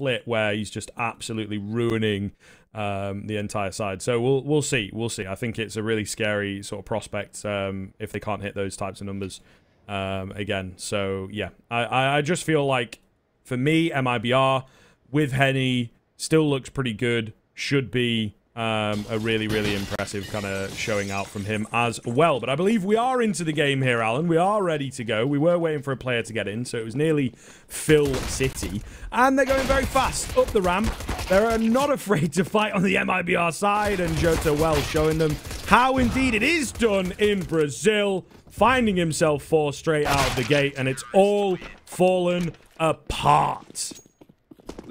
flit where he's just absolutely ruining the entire side. So we'll see. We'll see. I think it's a really scary sort of prospect if they can't hit those types of numbers again. So yeah, I just feel like for me, MIBR with Henny still looks pretty good. Should be a really, really impressive kind of showing out from him as well. But I believe we are into the game here, Alan. We are ready to go. We were waiting for a player to get in, so it was nearly Phil City. And they're going very fast up the ramp. They're not afraid to fight on the MIBR side, and Jota well showing them how indeed it is done in Brazil, finding himself 4 straight out of the gate, and it's all fallen apart.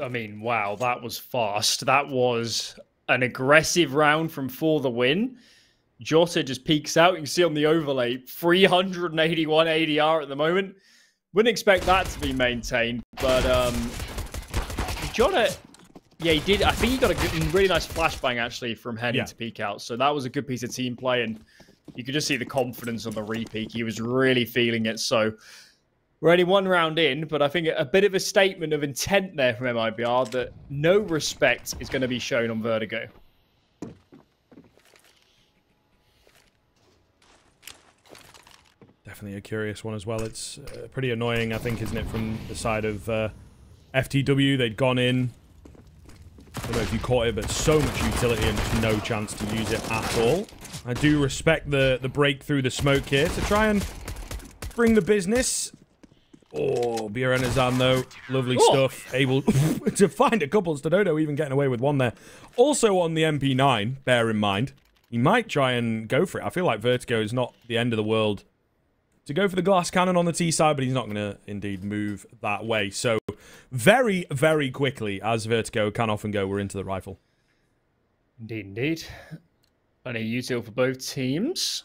I mean, wow, that was fast. That was an aggressive round from For the Win. Jota just peeks out. You can see on the overlay, 381 ADR at the moment. Wouldn't expect that to be maintained, but Jota, yeah, he did. I think he got a really nice flashbang actually from Henny to peek out. So that was a good piece of team play, and you could just see the confidence on the re-peek. He was really feeling it. So we're only 1 round in, but I think a bit of a statement of intent there from MIBR that no respect is going to be shown on Vertigo. Definitely a curious one as well. It's pretty annoying, I think, isn't it, from the side of FTW. They'd gone in. I don't know if you caught it, but so much utility and just no chance to use it at all. I do respect the break through the smoke here to try and bring the business. Oh, Bierenazan, though. Lovely stuff. Able to find a couple. Stadodo even getting away with one there. Also on the MP9, bear in mind, he might try and go for it. I feel like Vertigo is not the end of the world to go for the glass cannon on the T side, but he's not going to indeed move that way. So very, very quickly, as Vertigo can often go, we're into the rifle. Indeed, indeed. Plenty of util for both teams.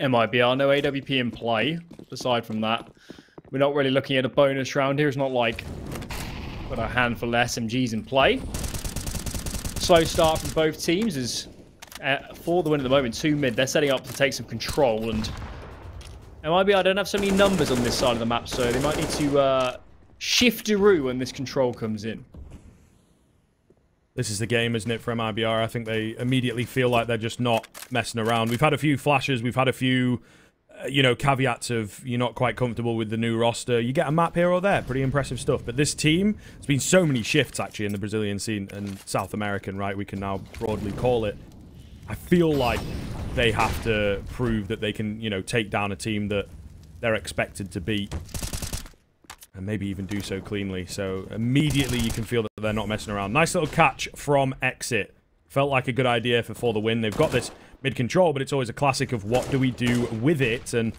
MIBR, no AWP in play. Aside from that, we're not really looking at a bonus round here. It's not like got a handful of SMGs in play. Slow start from both teams is For the Win at the moment. 2 mid. They're setting up to take some control, and MIBR don't have so many numbers on this side of the map, so they might need to shift-a-roo when this control comes in. This is the game, isn't it, for MIBR? I think they immediately feel like they're just not messing around. We've had a few flashes. We've had a few, you know, caveats of you're not quite comfortable with the new roster. You get a map here or there. Pretty impressive stuff. But this team, there's been so many shifts, actually, in the Brazilian scene and South American, right? We can now broadly call it. I feel like they have to prove that they can, you know, take down a team that they're expected to beat. And maybe even do so cleanly. So immediately you can feel that they're not messing around. Nice little catch from Exit. Felt like a good idea for the win. They've got this mid-control, but it's always a classic of what do we do with it. And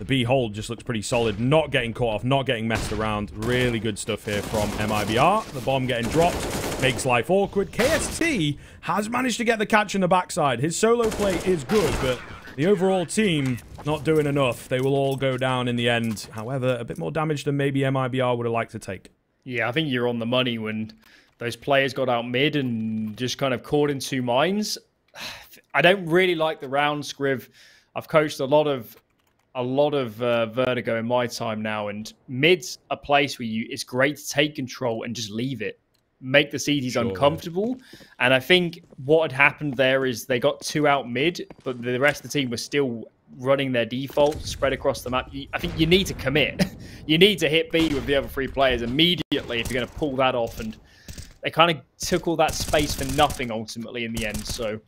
the B hold just looks pretty solid. Not getting caught off, not getting messed around. Really good stuff here from MIBR. The bomb getting dropped makes life awkward. KST has managed to get the catch in the backside. His solo play is good, but the overall team not doing enough. They will all go down in the end. However, a bit more damage than maybe MIBR would have liked to take. Yeah, I think you're on the money when those players got out mid and just kind of caught in 2 minds. I don't really like the round, Scriv. I've coached a lot of Vertigo in my time now, and mid's a place where it's great to take control and just leave it. Make the CTs uncomfortable. And I think what had happened there is they got 2 out mid, but the rest of the team was still running their default spread across the map. I think you need to commit. You need to hit B with the other 3 players immediately if you're going to pull that off. And they kind of took all that space for nothing ultimately in the end. So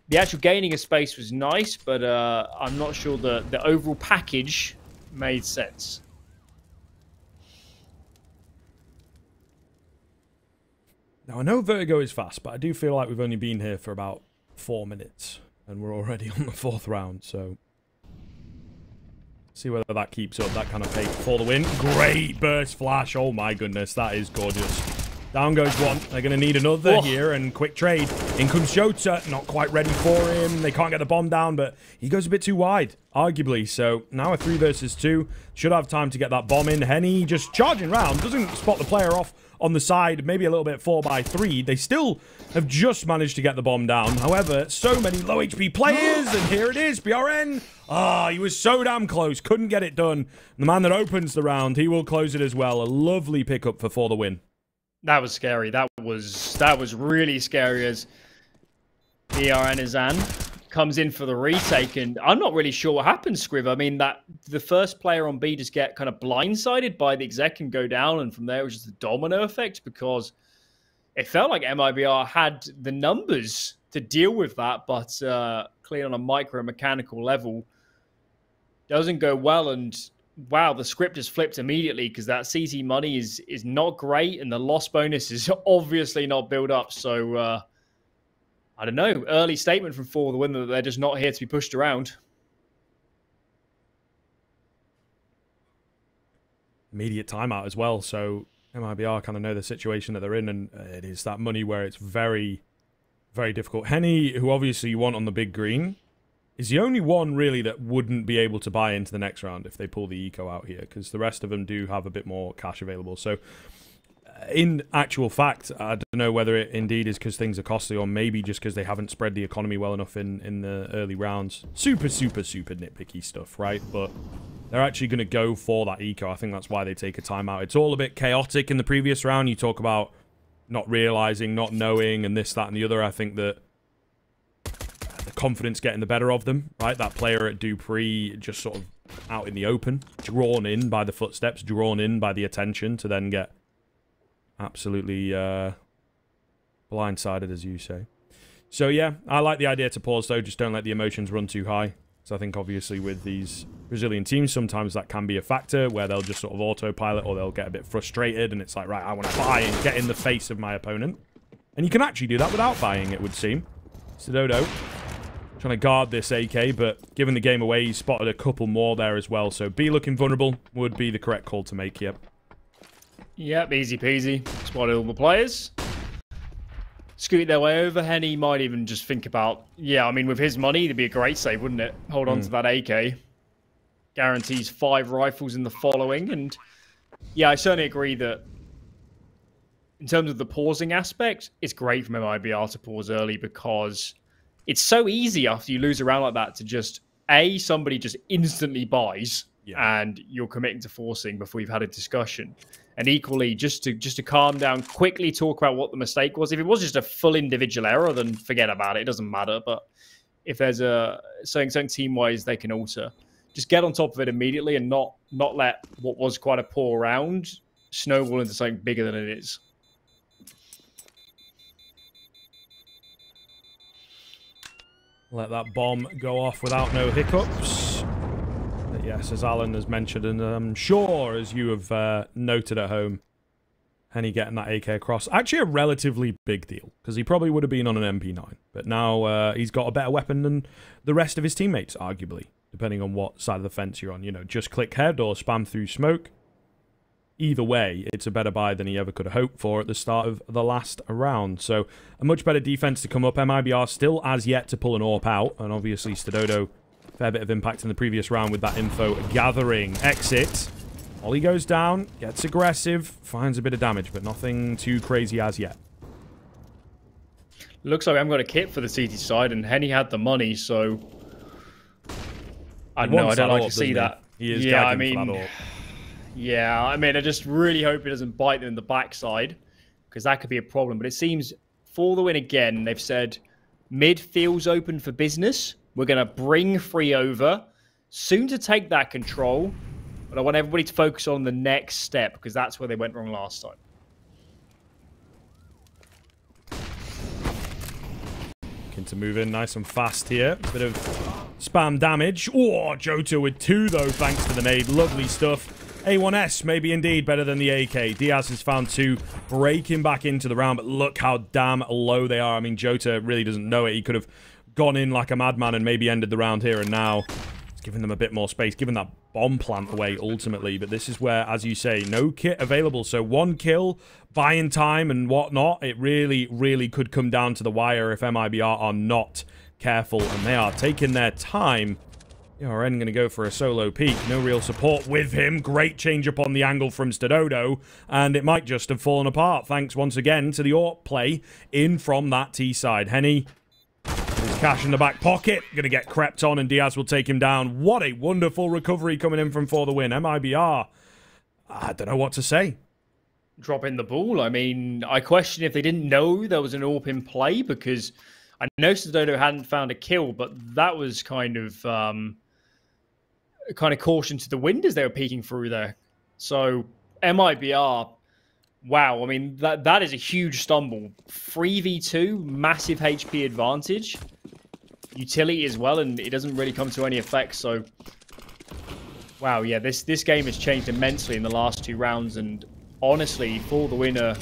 the actual gaining of space was nice, but I'm not sure the overall package made sense. Now, I know Vertigo is fast, but I do feel like we've only been here for about 4 minutes, and we're already on the 4th round, so see whether that keeps up. That kind of pace for the win. Great burst flash. Oh, my goodness. That is gorgeous. Down goes one. They're going to need another here, and quick trade. In comes Jota. Not quite ready for him. They can't get the bomb down, but he goes a bit too wide, arguably. So now a 3 versus 2. Should have time to get that bomb in. Henny just charging round. Doesn't spot the player off on the side. Maybe a little bit 4x3. They still have just managed to get the bomb down. However, so many low HP players, and here it is. BRN. Ah, he was so damn close. Couldn't get it done. The man that opens the round, he will close it as well. A lovely pickup for the win. That was scary. That was really scary as BR and Azan comes in for the retake, and I'm not really sure what happened, Scriv. I mean, that the first player on B just get kind of blindsided by the exec and go down, and from there it was just a domino effect, because it felt like MIBR had the numbers to deal with that, but clearly on a micro mechanical level doesn't go well. And wow, the script has flipped immediately, because that CT money is not great, and the loss bonus is obviously not built up. So I don't know. Early statement from For the Win that they're just not here to be pushed around. Immediate timeout as well. So MIBR kind of know the situation that they're in, and it is that money where it's very, very difficult. Henny, who obviously you want on the big green, is the only one really that wouldn't be able to buy into the next round if they pull the eco out here, because the rest of them do have a bit more cash available. So in actual fact, I don't know whether it indeed is because things are costly, or maybe just because they haven't spread the economy well enough in the early rounds. Super, super, super nitpicky stuff, right? But they're actually going to go for that eco. I think that's why they take a timeout. It's all a bit chaotic in the previous round. You talk about not realizing, not knowing, and this, that, and the other. I think that the confidence getting the better of them, right? That player at Dupree just sort of out in the open, drawn in by the footsteps, drawn in by the attention, to then get absolutely blindsided, as you say. So yeah, I like the idea to pause though. Just don't let the emotions run too high. So I think obviously with these Brazilian teams, sometimes that can be a factor where they'll just sort of autopilot, or they'll get a bit frustrated, and it's like, right, I want to buy and get in the face of my opponent. And you can actually do that without buying, it would seem. Stadodo trying to guard this AK, but giving the game away, he spotted a couple more there as well. So B looking vulnerable would be the correct call to make here. Yep, easy peasy. Spotted all the players. Scoot their way over. Henny might even just think about, yeah, I mean, with his money, it'd be a great save, wouldn't it? Hold on to that AK. Guarantees 5 rifles in the following. And yeah, I certainly agree that in terms of the pausing aspect, it's great from MIBR to pause early, because it's so easy after you lose a round like that to just, somebody just instantly buys, and you're committing to forcing before you've had a discussion. And equally, just to calm down, quickly talk about what the mistake was. If it was just a full individual error, then forget about it. It doesn't matter. But if there's something team-wise they can alter, just get on top of it immediately, and not let what was quite a poor round snowball into something bigger than it is. Let that bomb go off without no hiccups. But yes, as Alan has mentioned, and I'm sure as you have noted at home, Henny getting that AK across, actually a relatively big deal, because he probably would have been on an MP9. But now he's got a better weapon than the rest of his teammates, arguably, depending on what side of the fence you're on. You know, just click head or spam through smoke. Either way, it's a better buy than he ever could have hoped for at the start of the last round. So a much better defense to come up. MIBR still as yet to pull an AWP out, and obviously Stadodo, fair bit of impact in the previous round with that info gathering. Exit. Ollie goes down, gets aggressive, finds a bit of damage, but nothing too crazy as yet. Looks like we haven't got a kit for the CT side, and Henny had the money, so I don't know. I don't like to see that. He is gagging for that AWP. Yeah, I mean, I just really hope it doesn't bite them in the backside, because that could be a problem. But it seems For the Win again, they've said mid feels open for business. We're going to bring free over. Soon to take that control. But I want everybody to focus on the next step, because that's where they went wrong last time. Looking to move in nice and fast here. Bit of spam damage. Oh, Jota with 2 though, thanks to the nade. Lovely stuff. A1S maybe indeed better than the AK. Diaz has found 2, breaking back into the round, but look how damn low they are. I mean, Jota really doesn't know it. He could have gone in like a madman and maybe ended the round here, and now it's giving them a bit more space, giving that bomb plant away ultimately. But this is where, as you say, no kit available. So 1 kill, buying time and whatnot. It really, really could come down to the wire if MIBR are not careful, and they are taking their time. ERN going to go for a solo peek. No real support with him. Great change up on the angle from Stadodo. And it might just have fallen apart. Thanks once again to the AWP play in from that T side. Henny, his cash in the back pocket. Going to get crept on, and Diaz will take him down. What a wonderful recovery coming in from For the Win. MIBR, I don't know what to say. dropping the ball. I mean, I question if they didn't know there was an AWP in play, because I know stadodo hadn't found a kill, but that was kind of caution to the wind as they were peeking through there. So MIBR, wow, I mean, that is a huge stumble. 3v2, massive HP advantage, utility as well, and it doesn't really come to any effect. So wow, yeah, this game has changed immensely in the last 2 rounds, and honestly, for the winner,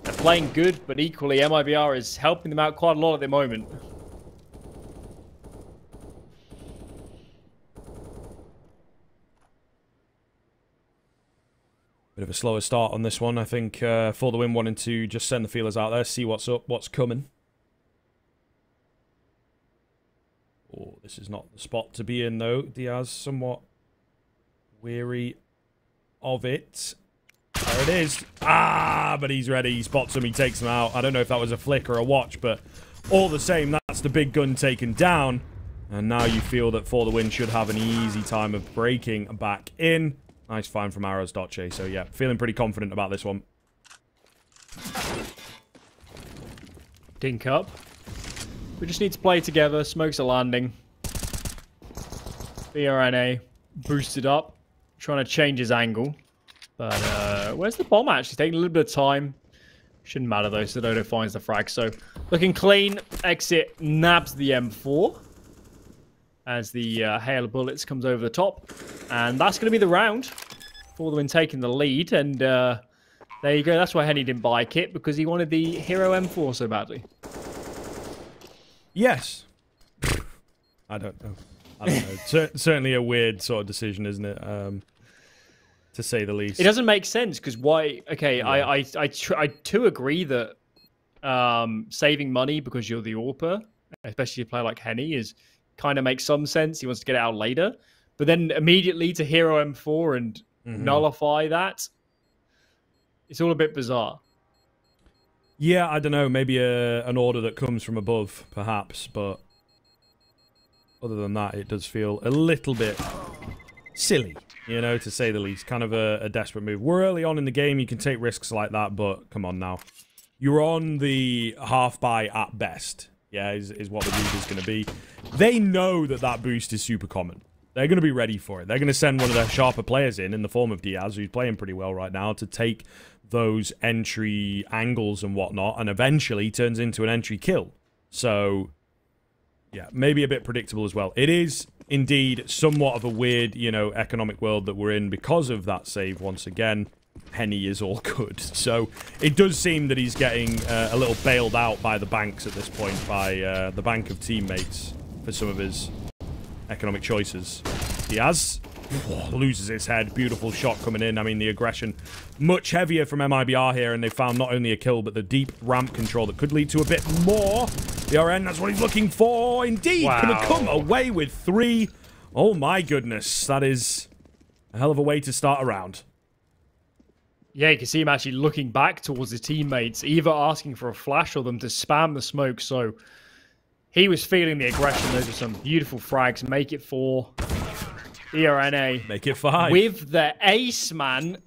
they're playing good, but equally MIBR is helping them out quite a lot at the moment. Bit of a slower start on this one. I think For the Win wanting to just send the feelers out there, see what's up, what's coming. Oh, this is not the spot to be in, though. Diaz somewhat weary of it. There it is. Ah, but he's ready. He spots him. He takes him out. I don't know if that was a flick or a watch, but all the same, that's the big gun taken down. And now you feel that For the Win should have an easy time of breaking back in. Nice find from Arrows Doce. So, yeah, feeling pretty confident about this one. Dink up. We just need to play together. Smokes are landing. BRNA boosted up. Trying to change his angle. But where's the bomb actually? Taking a little bit of time. Shouldn't matter though. stadodo finds the frag. So looking clean. Exit nabs the M4. As the hail of bullets comes over the top. And that's going to be the round. For the Win taking the lead. And there you go. That's why Henny didn't buy a kit. Because he wanted the Hero M4 so badly. Yes. I don't know. Certainly a weird sort of decision, isn't it? To say the least. It doesn't make sense because why? Okay, yeah. I too agree that saving money because you're the AWPer, especially a player like Henny, is kind of makes some sense. He wants to get it out later, but then immediately to Hero M4 and nullify that, it's all a bit bizarre. Yeah, I don't know. Maybe an order that comes from above, perhaps, but other than that, it does feel a little bit silly, you know, to say the least. Kind of a desperate move. We're early on in the game. You can take risks like that, but come on now. You're on the half buy at best, yeah, is what the move is going to be. They know that that boost is super common. They're going to be ready for it. They're going to send one of their sharper players in the form of Diaz, who's playing pretty well right now, to take those entry angles and whatnot, and eventually turns into an entry kill. So, yeah, maybe a bit predictable as well. It is indeed somewhat of a weird, you know, economic world that we're in because of that save once again. Henny is all good. So it does seem that he's getting a little bailed out by the banks at this point, by the bank of teammates for some of his economic choices. Diaz loses his head. Beautiful shot coming in. I mean, the aggression much heavier from MIBR here, and they found not only a kill, but the deep ramp control that could lead to a bit more. BRN, that's what he's looking for. Indeed, wow. Gonna come away with 3. Oh my goodness, that is a hell of a way to start a round. Yeah, you can see him actually looking back towards his teammates, either asking for a flash or them to spam the smoke. So he was feeling the aggression. Those are some beautiful frags. Make it 4. ERNA. Make it 5. With the ace, man.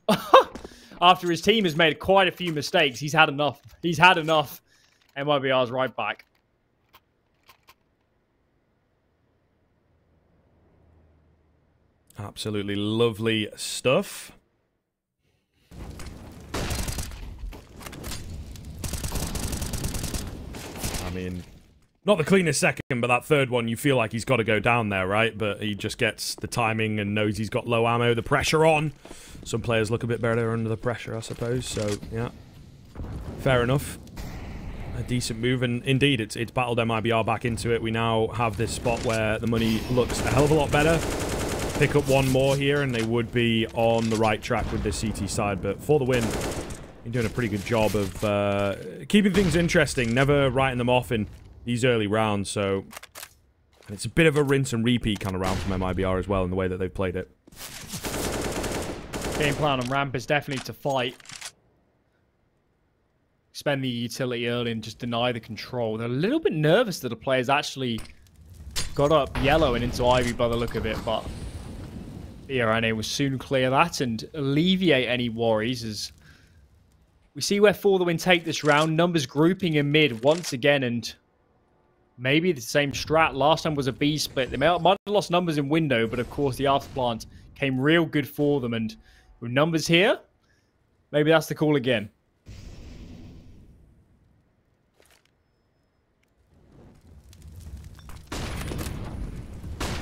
After his team has made quite a few mistakes, he's had enough. He's had enough. MIBR's right back. Absolutely lovely stuff. I mean, not the cleanest second, but that third one, you feel like he's got to go down there, right? But he just gets the timing and knows he's got low ammo, the pressure on. Some players look a bit better under the pressure, I suppose. So, yeah, fair enough. A decent move, and indeed, it's battled MIBR back into it. We now have this spot where the money looks a hell of a lot better. Pick up one more here, and they would be on the right track with this CT side. But For the Win, been doing a pretty good job of keeping things interesting, never writing them off in these early rounds. So it's a bit of a rinse and repeat kind of round from MIBR as well in the way that they've played it. Game plan on ramp is definitely to fight. Spend the utility early and just deny the control. They're a little bit nervous that the players actually got up yellow and into Ivy by the look of it, but ERNA will soon clear that and alleviate any worries as We see where For the Win take this round. Numbers grouping in mid once again, and maybe the same strat. Last time was a B split. They might have lost numbers in window, but of course the afterplant came real good for them. And with numbers here, maybe that's the call again.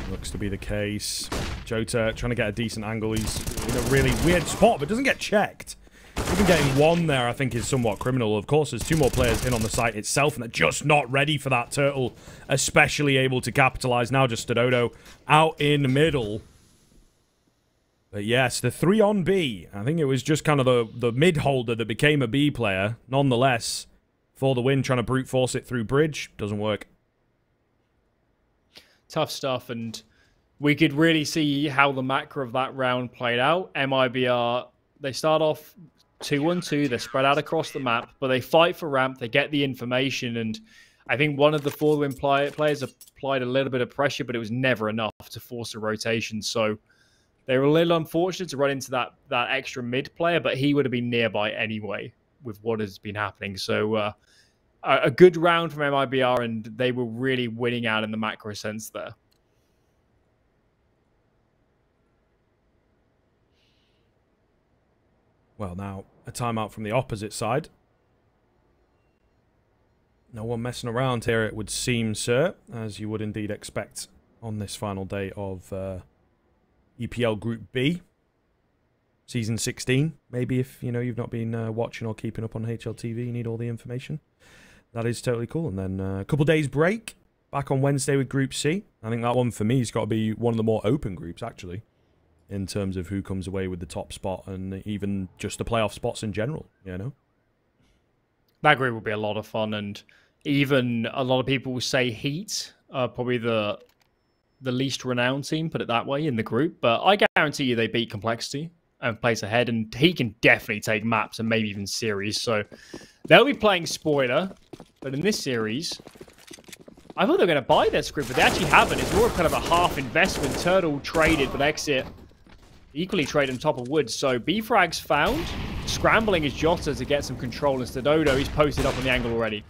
Looks to be the case. Jota trying to get a decent angle. He's in a really weird spot, but doesn't get checked. Even getting one there, I think, is somewhat criminal. Of course, there's two more players in on the site itself, and they're just not ready for that turtle, especially able to capitalize. Now just stadodo out in the middle. But yes, the 3 on B. I think it was just kind of the mid holder that became a B player. Nonetheless, For the Win, trying to brute force it through bridge. Doesn't work. Tough stuff, and we could really see how the macro of that round played out. MIBR, they start off 2-1-2, they're spread out across the map, but they fight for ramp, they get the information, and I think one of the For the Win players applied a little bit of pressure, but it was never enough to force a rotation, so they were a little unfortunate to run into that extra mid player, but he would have been nearby anyway with what has been happening, so a good round from MIBR, and they were really winning out in the macro sense there. Well, now, a timeout from the opposite side. No one messing around here, it would seem, sir, as you would indeed expect on this final day of EPL Group B. Season 16, maybe if, you know, you've not been watching or keeping up on HLTV, you need all the information. That is totally cool. And then a couple days break, back on Wednesday with Group C. I think that one, for me, has got to be one of the more open groups, actually, in terms of who comes away with the top spot and even just the playoff spots in general, you know? That group will be a lot of fun, and even a lot of people will say Heat are probably the least renowned team, put it that way, in the group. But I guarantee you they beat Complexity and place ahead, and he can definitely take maps and maybe even series. So they'll be playing spoiler, but in this series, I thought they were going to buy their script, but they actually haven't. It's more of kind of a half investment. Turtle traded, but Exit equally traded on top of Woods. So B-Frag's found. Scrambling is Jota to get some control, and stadodo, he's posted up on the angle already.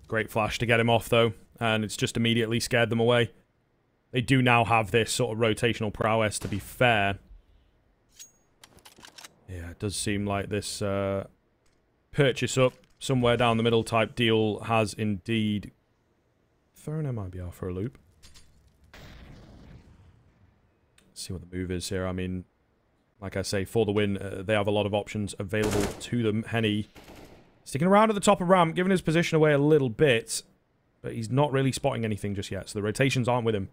Great flash to get him off, though, and it's just immediately scared them away. They do now have this sort of rotational prowess, to be fair. Yeah, it does seem like this purchase up somewhere down the middle type deal has indeed thrown MIBR for a loop. Let's see what the move is here. I mean, like I say, For the Win, they have a lot of options available to them. Henny sticking around at the top of ramp, giving his position away a little bit, but he's not really spotting anything just yet, so the rotations aren't with him.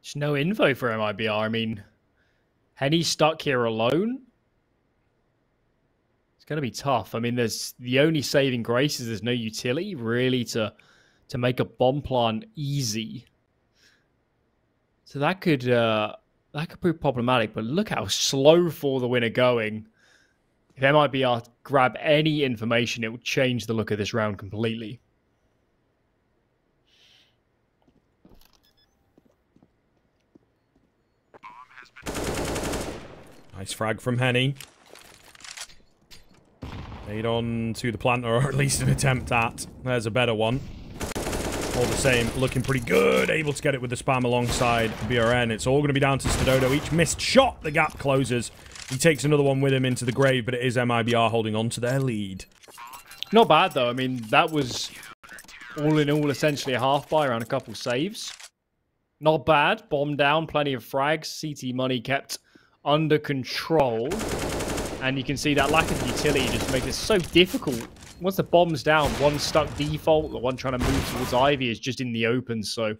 There's no info for MIBR. I mean, Henny's stuck here alone. It's going to be tough. I mean, there's the only saving grace is there's no utility really to make a bomb plant easy. So that could prove problematic. But look how slow For the Win are going. If MIBR grab any information, it will change the look of this round completely. Nice frag from Henny. Made on to the plant, or at least an attempt at. There's a better one. All the same, looking pretty good. Able to get it with the spam alongside BRN. It's all going to be down to stadodo. Each missed shot, the gap closes. He takes another one with him into the grave, but it is MIBR holding on to their lead. Not bad, though. I mean, that was all in all essentially a half buy around a couple saves. Not bad. Bomb down, plenty of frags. CT money kept under control. And you can see that lack of utility just makes it so difficult. Once the bomb's down, one stuck default, the one trying to move towards Ivy is just in the open. So,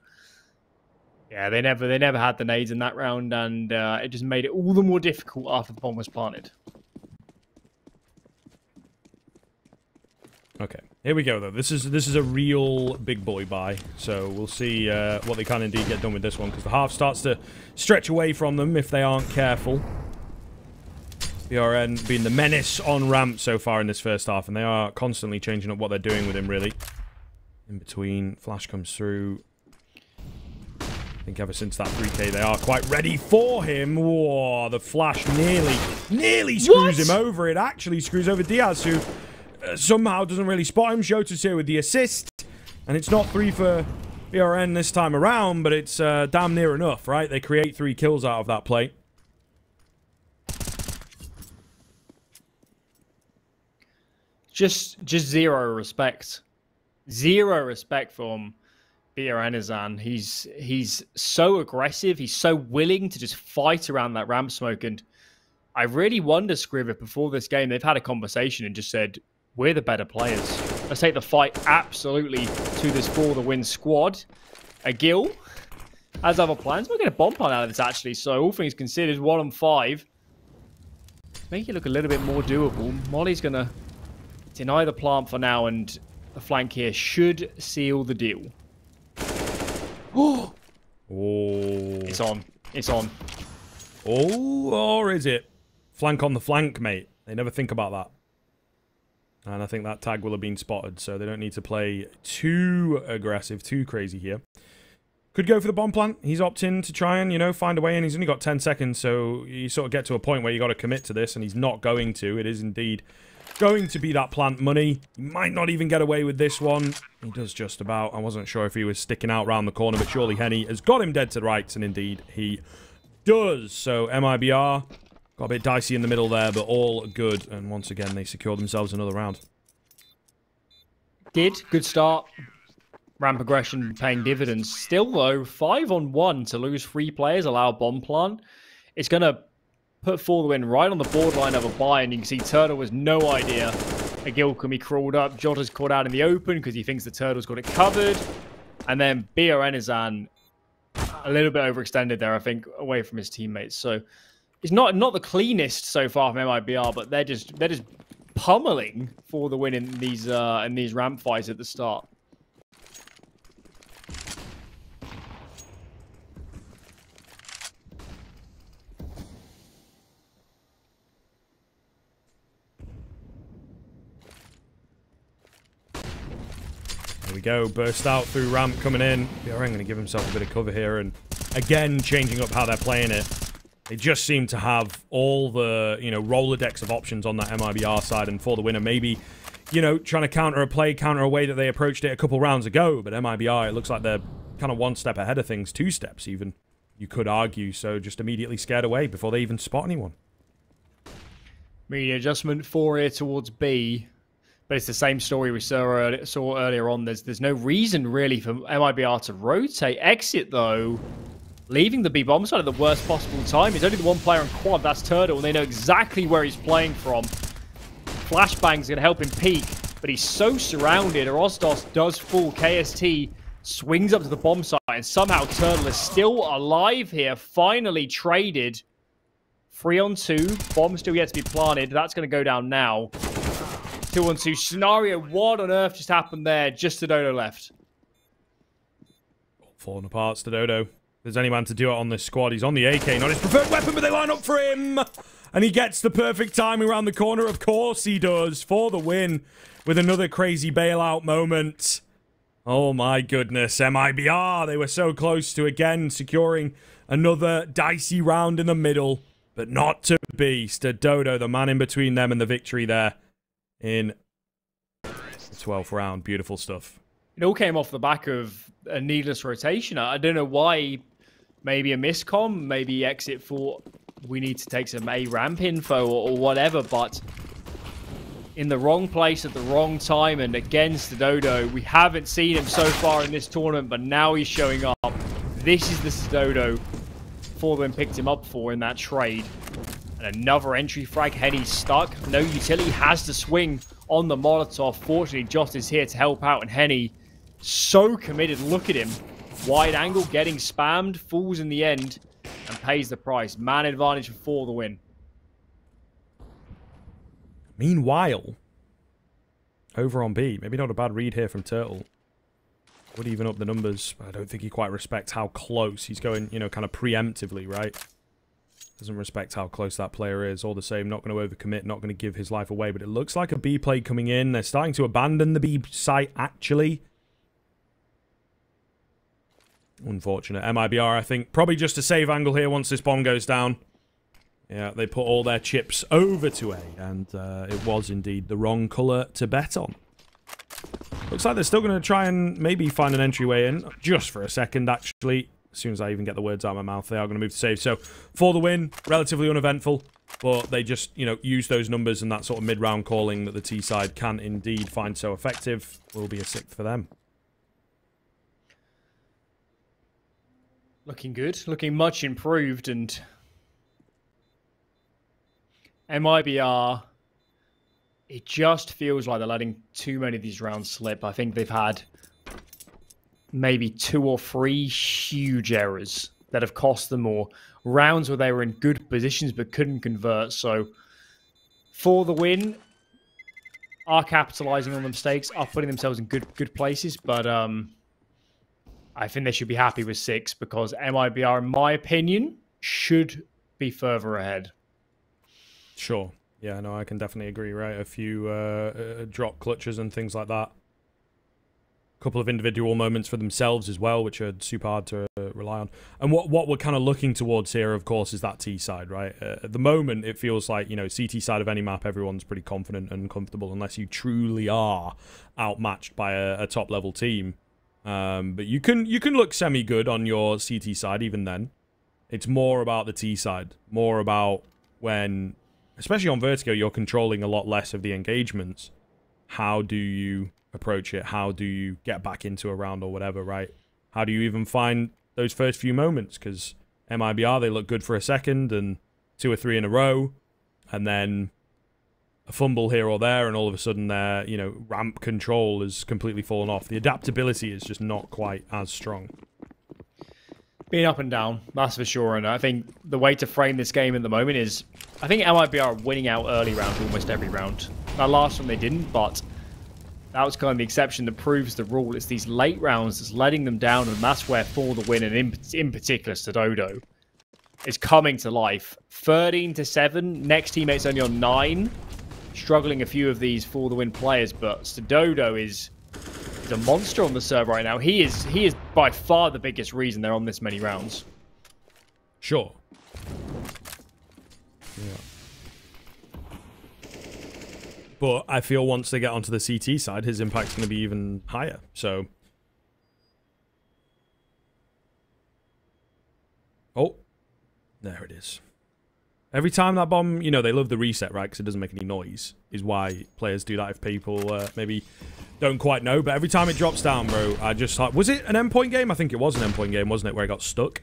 yeah, they never had the nades in that round, and it just made it all the more difficult after the bomb was planted. Okay, here we go, though. This is a real big boy buy, so we'll see what they can indeed get done with this one, because the half starts to stretch away from them if they aren't careful. BRN being the menace on ramp so far in this first half, and they are constantly changing up what they're doing with him, really. In between, flash comes through. think ever since that 3K, they are quite ready for him. Whoa, the flash nearly screws him over. It actually screws over Diaz, who somehow doesn't really spot him. Shota's here with the assist. And it's not 3 for BRN this time around, but it's damn near enough, right? They create 3 kills out of that play. Just zero respect. Zero respect from BRN. He's so aggressive. He's so willing to just fight around that ramp smoke. And I really wonder, Scriv, if before this game they've had a conversation and just said, we're the better players. Let's take the fight absolutely to this for the win squad. Gil has other plans. We're going to bomb plant out of this, actually. So all things considered, 1 on 5. Make it look a little bit more doable. Molly's going to deny the plant for now, and the flank here should seal the deal. Oh! It's on. It's on. Oh, or is it? Flank on the flank, mate. They never think about that. And I think that tag will have been spotted, so they don't need to play too aggressive, too crazy here. Could go for the bomb plant. He's opting to try and, you know, find a way in. He's only got 10 seconds, so you sort of get to a point where you got to commit to this, and he's not going to. It is indeed going to be that plant money. He might not even get away with this one. He does just about. I wasn't sure if he was sticking out round the corner, but surely Henny has got him dead to rights, and indeed he does. So MIBR got a bit dicey in the middle there, but all good. And once again, they secure themselves another round. Good start. Ramp aggression paying dividends. Still, though, 5 on 1 to lose 3 players, allow bomb plant. It's going to put for the win right on the borderline of a buy, and you can see Turtle has no idea a Gil can be crawled up. Jota's caught out in the open because he thinks the Turtle's got it covered. And then BRN a little bit overextended there, I think, away from his teammates. So it's not the cleanest so far from MIBR, but they're just pummeling for the win in these ramp fights at the start. There we go. Burst out through ramp coming in. BRN going to give himself a bit of cover here, and again changing up how they're playing it. They just seem to have all the, you know, Rolodex of options on that MIBR side, and for the winner, maybe, you know, trying to counter a way that they approached it a couple rounds ago. But MIBR, it looks like they're kind of 1 step ahead of things, 2 steps even, you could argue. So just immediately scared away before they even spot anyone. Media adjustment 4 here towards B. But it's the same story we saw earlier on. There's no reason, really, for MIBR to rotate. Exit, though, leaving the B bomb side at the worst possible time. He's only the 1 player on quad. That's Turtle, and they know exactly where he's playing from. Flashbang's going to help him peek, but he's so surrounded. Rostos does fall. KST swings up to the bomb site, and somehow Turtle is still alive here. Finally traded. 3 on 2. Bomb still yet to be planted. That's going to go down now. 2 on 2 scenario. What on earth just happened there? Just stadodo left. Falling apart, stadodo. If there's any man to do it on this squad, he's on the AK, not his preferred weapon, but they line up for him. And he gets the perfect timing around the corner. Of course he does, for the win with another crazy bailout moment. Oh my goodness, MIBR. They were so close to, again, securing another dicey round in the middle, but not to be. stadodo, the man in between them and the victory there in the 12th round. Beautiful stuff. It all came off the back of a needless rotation. I don't know why. Maybe a miscom, maybe exit thought we need to take some A ramp info or whatever, but in the wrong place at the wrong time, and against stadodo, we haven't seen him so far in this tournament, but now he's showing up. This is the stadodo Forwin picked him up for in that trade. And another entry frag. Henny's stuck. No utility, has to swing on the Molotov. Fortunately, Jost is here to help out, and Henny so committed. Look at him. Wide angle, getting spammed, falls in the end, and pays the price. Man advantage for the win. Meanwhile, over on B, maybe not a bad read here from Turtle. Would even up the numbers. I don't think he quite respects how close he's going, you know, kind of preemptively, right? Doesn't respect how close that player is. All the same, not going to overcommit, not going to give his life away. But it looks like a B play coming in. They're starting to abandon the B site, actually. Unfortunate. MIBR, I think, probably just a save angle here once this bomb goes down. Yeah, they put all their chips over to A, and it was indeed the wrong colour to bet on. Looks like they're still going to try and maybe find an entryway in, just for a second, actually. As soon as I even get the words out of my mouth, they are going to move to save. So, for the win, relatively uneventful, but they just, you know, use those numbers and that sort of mid-round calling that the T side can indeed find so effective. Will be a 6th for them. Looking good, looking much improved, and MIBR, it just feels like they're letting too many of these rounds slip. I think they've had maybe 2 or 3 huge errors that have cost them, or rounds where they were in good positions but couldn't convert. So for the win, are capitalizing on the mistakes, are putting themselves in good places, but I think they should be happy with 6 because MIBR, in my opinion, should be further ahead. Sure. Yeah, no, I can definitely agree, right? A few drop clutches and things like that. A couple of individual moments for themselves as well, which are super hard to rely on. And what we're kind of looking towards here, of course, is that T side, right? At the moment, it feels like, you know, CT side of any map, everyone's pretty confident and comfortable unless you truly are outmatched by a top-level team. But you can look semi-good on your CT side even then. It's more about the T side. More about when, especially on Vertigo, you're controlling a lot less of the engagements. How do you approach it? How do you get back into a round or whatever, right? How do you even find those first few moments? Because MIBR, they look good for a second and 2 or 3 in a row. And then a fumble here or there, and all of a sudden their, you know, ramp control has completely fallen off. The adaptability is just not quite as strong. Being up and down, that's for sure. And I think the way to frame this game at the moment is, I think MIBR are winning out early rounds almost every round. That last one they didn't, but that was kind of the exception that proves the rule. It's these late rounds that's letting them down, and that's where For the Win, and in particular Stadodo, is coming to life. 13-7, next teammate's only on 9. Struggling a few of these For the Win players, but Stadodo is a monster on the server right now. He is by far the biggest reason they're on this many rounds. Sure. Yeah. But I feel once they get onto the CT side, his impact's going to be even higher. So. Oh. There it is. Every time that bomb, you know, they love the reset, right? Because it doesn't make any noise. Is why players do that if people maybe don't quite know. But every time it drops down, bro, I just thought... Was it an endpoint game? I think it was an endpoint game, wasn't it? Where it got stuck.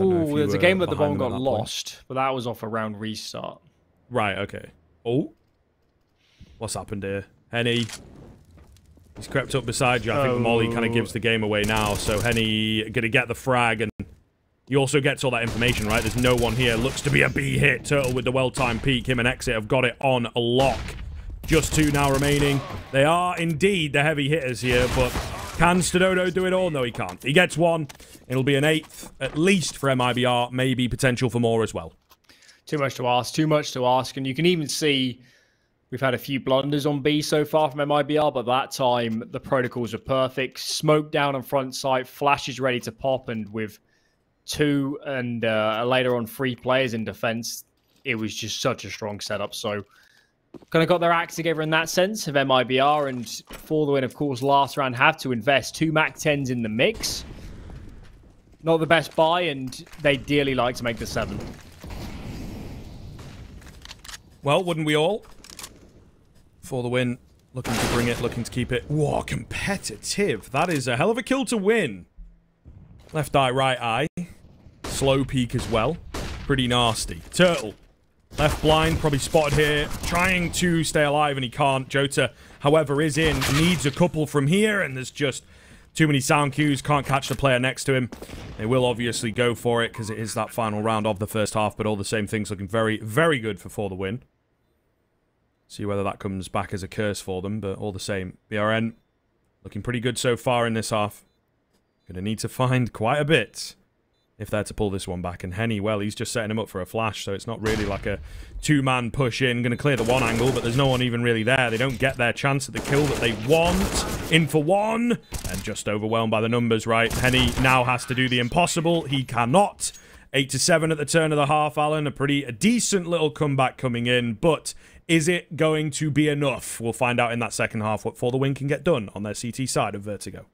Ooh, there's a game where the bomb got lost. But that was off a round restart. Right, okay. Oh. What's happened here? Henny. He's crept up beside you. I think the molly kind of gives the game away now. So Henny going to get the frag, and he also gets all that information, right? There's no one here. Looks to be a B hit. Turtle with the well-timed peek. Him and Exit have got it on a lock. Just 2 now remaining. They are indeed the heavy hitters here, but can Stadodo do it all? No, he can't. He gets 1. It'll be an 8th, at least for MIBR. Maybe potential for more as well. Too much to ask. Too much to ask. And you can even see we've had a few blunders on B so far from MIBR, but that time the protocols are perfect. Smoke down on front site. Flash is ready to pop, and with 2 and later on 3 players in defense, it was just such a strong setup. So kind of got their act together in that sense of MIBR, and For the Win, of course, last round have to invest 2 MAC-10s in the mix. Not the best buy, and they dearly like to make the 7. Well, wouldn't we all? For the Win, looking to bring it, looking to keep it. Whoa, competitive. That is a hell of a kill to win. Left eye, right eye. Slow peek as well. Pretty nasty. Turtle. Left blind, probably spotted here. Trying to stay alive, and he can't. Jota, however, is in. Needs a couple from here, and there's just too many sound cues. Can't catch the player next to him. They will obviously go for it, because it is that final round of the first half, but all the same things looking very, very good for the Win. See whether that comes back as a curse for them, but all the same. BRN looking pretty good so far in this half. Gonna need to find quite a bit if they're to pull this one back. And Henny, well, he's just setting him up for a flash, so it's not really like a two-man push in. Going to clear the one angle, but there's no one even really there. They don't get their chance at the kill that they want. In for one, and just overwhelmed by the numbers, right? Henny now has to do the impossible. He cannot. 8-7 at the turn of the half, Alan. A decent little comeback coming in, but is it going to be enough? We'll find out in that second half what For the Win can get done on their CT side of Vertigo.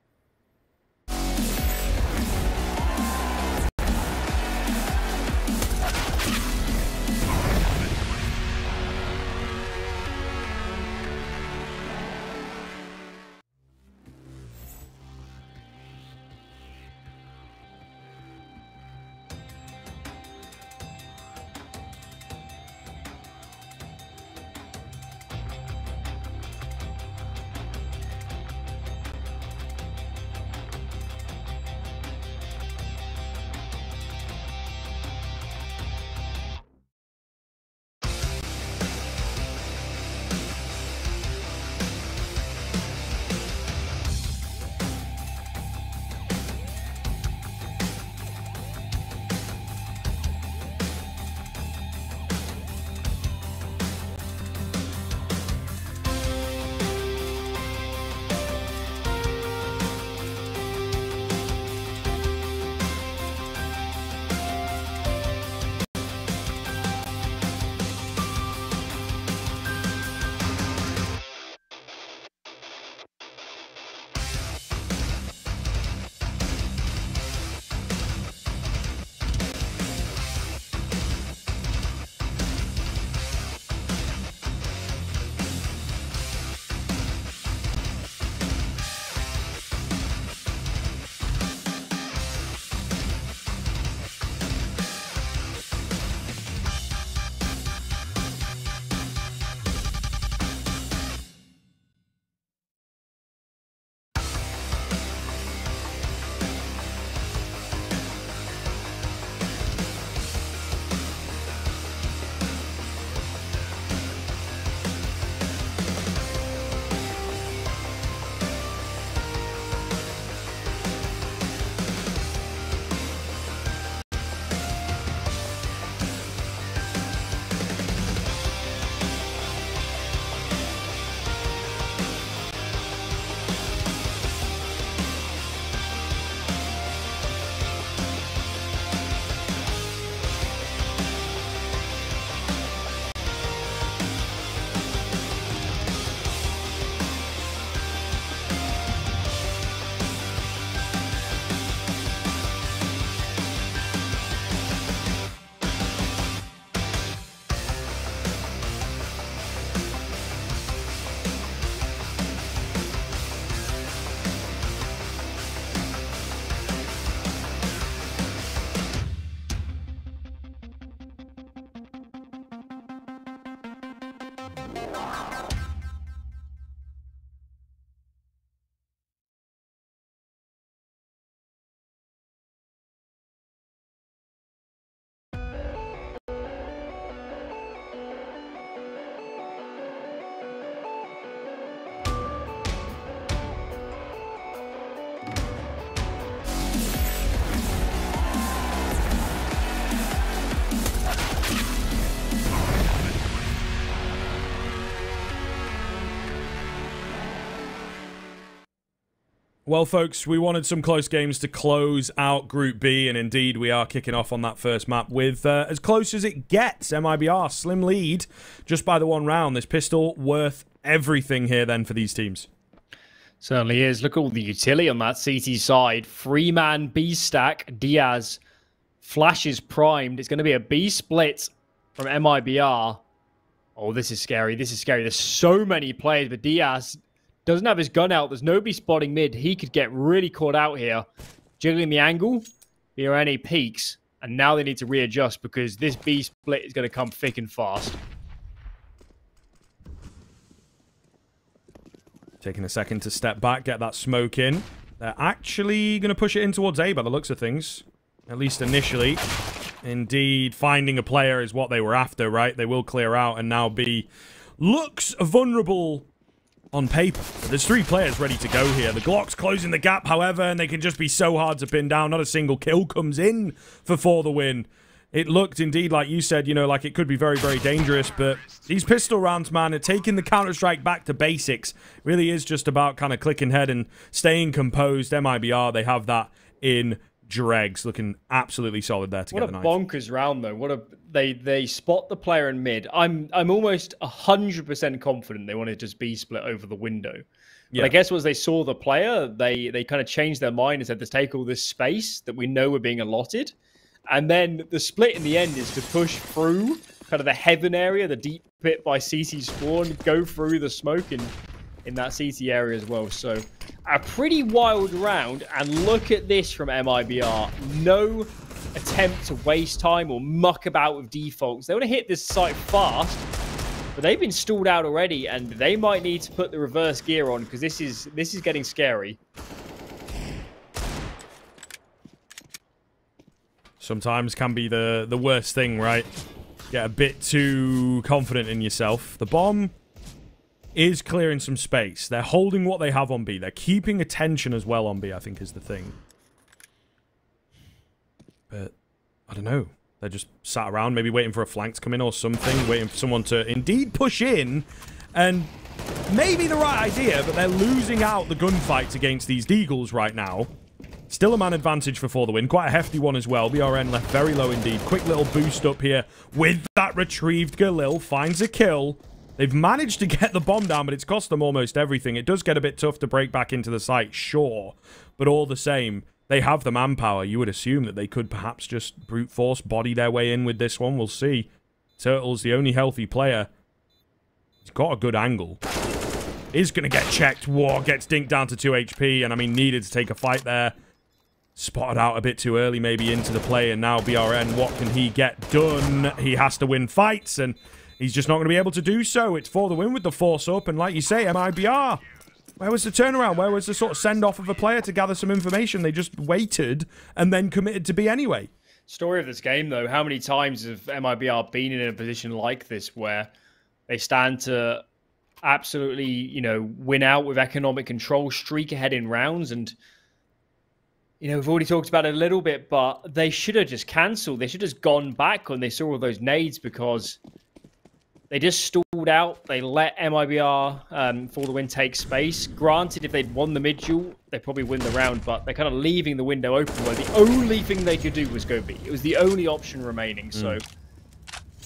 Well, folks, we wanted some close games to close out Group B, and indeed we are kicking off on that first map with as close as it gets. MIBR, slim lead just by the one round. This pistol worth everything here then for these teams. Certainly is. Look at all the utility on that CT side. 3-man B stack, Diaz. Flash is primed. It's going to be a B split from MIBR. Oh, this is scary. This is scary. There's so many players, but Diaz doesn't have his gun out. There's nobody spotting mid. He could get really caught out here. Jiggling the angle. BRNA peaks. And now they need to readjust because this B split is going to come thick and fast. Taking a second to step back, get that smoke in. They're actually going to push it in towards A by the looks of things. At least initially. Indeed, finding a player is what they were after, right? They will clear out and now B looks vulnerable on paper. But there's 3 players ready to go here. The Glock's closing the gap, however, and they can just be so hard to pin down. Not a single kill comes in for the win. It looked indeed, like you said, you know, like it could be very, very dangerous, but these pistol rounds, man, are taking the Counter-Strike back to basics. It really is just about kind of clicking head and staying composed. MIBR, they have that in dregs, looking absolutely solid there to get the knife. What a bonkers round, though. They spot the player in mid. I'm almost 100% confident they want to just B-split over the window. But I guess once they saw the player, they kind of changed their mind and said, let's take all this space that we know we're being allotted. And then the split in the end is to push through kind of the heaven area, the deep pit by CT spawn, go through the smoke in that CT area as well. So a pretty wild round. And look at this from MIBR. No attempt to waste time or muck about with defaults. They want to hit this site fast, but they've been stalled out already, and they might need to put the reverse gear on because this is getting scary. Sometimes can be the worst thing, right? Get a bit too confident in yourself. The bomb is clearing some space. They're holding what they have on B. They're keeping attention as well on B, I think, is the thing. But, I don't know. They're just sat around, maybe waiting for a flank to come in or something, waiting for someone to indeed push in. And maybe the right idea, but they're losing out the gunfights against these Deagles right now. Still a man advantage for the win. Quite a hefty one as well. BRN left very low indeed. Quick little boost up here with that retrieved Galil. Finds a kill. They've managed to get the bomb down, but it's cost them almost everything. It does get a bit tough to break back into the site, sure. But all the same, they have the manpower. You would assume that they could perhaps just brute force body their way in with this one. We'll see. Turtle's the only healthy player. He's got a good angle. Is going to get checked. Whoa, gets dinked down to 2 HP. And I mean, needed to take a fight there. Spotted out a bit too early, maybe into the play, and now BRN, what can he get done? He has to win fights, and he's just not going to be able to do so. It's for the win with the force up, and like you say, MIBR. Where was the turnaround? Where was the sort of send-off of a player to gather some information? They just waited and then committed to B anyway. Story of this game, though. How many times have MIBR been in a position like this where they stand to absolutely, you know, win out with economic control, streak ahead in rounds, and you know, we've already talked about it a little bit, but they should have just cancelled. They should have just gone back when they saw all those nades because they just stalled out. They let MIBR for the win take space. Granted, if they'd won the mid duel, they'd probably win the round, but they're kind of leaving the window open where the only thing they could do was go B. It was the only option remaining. So,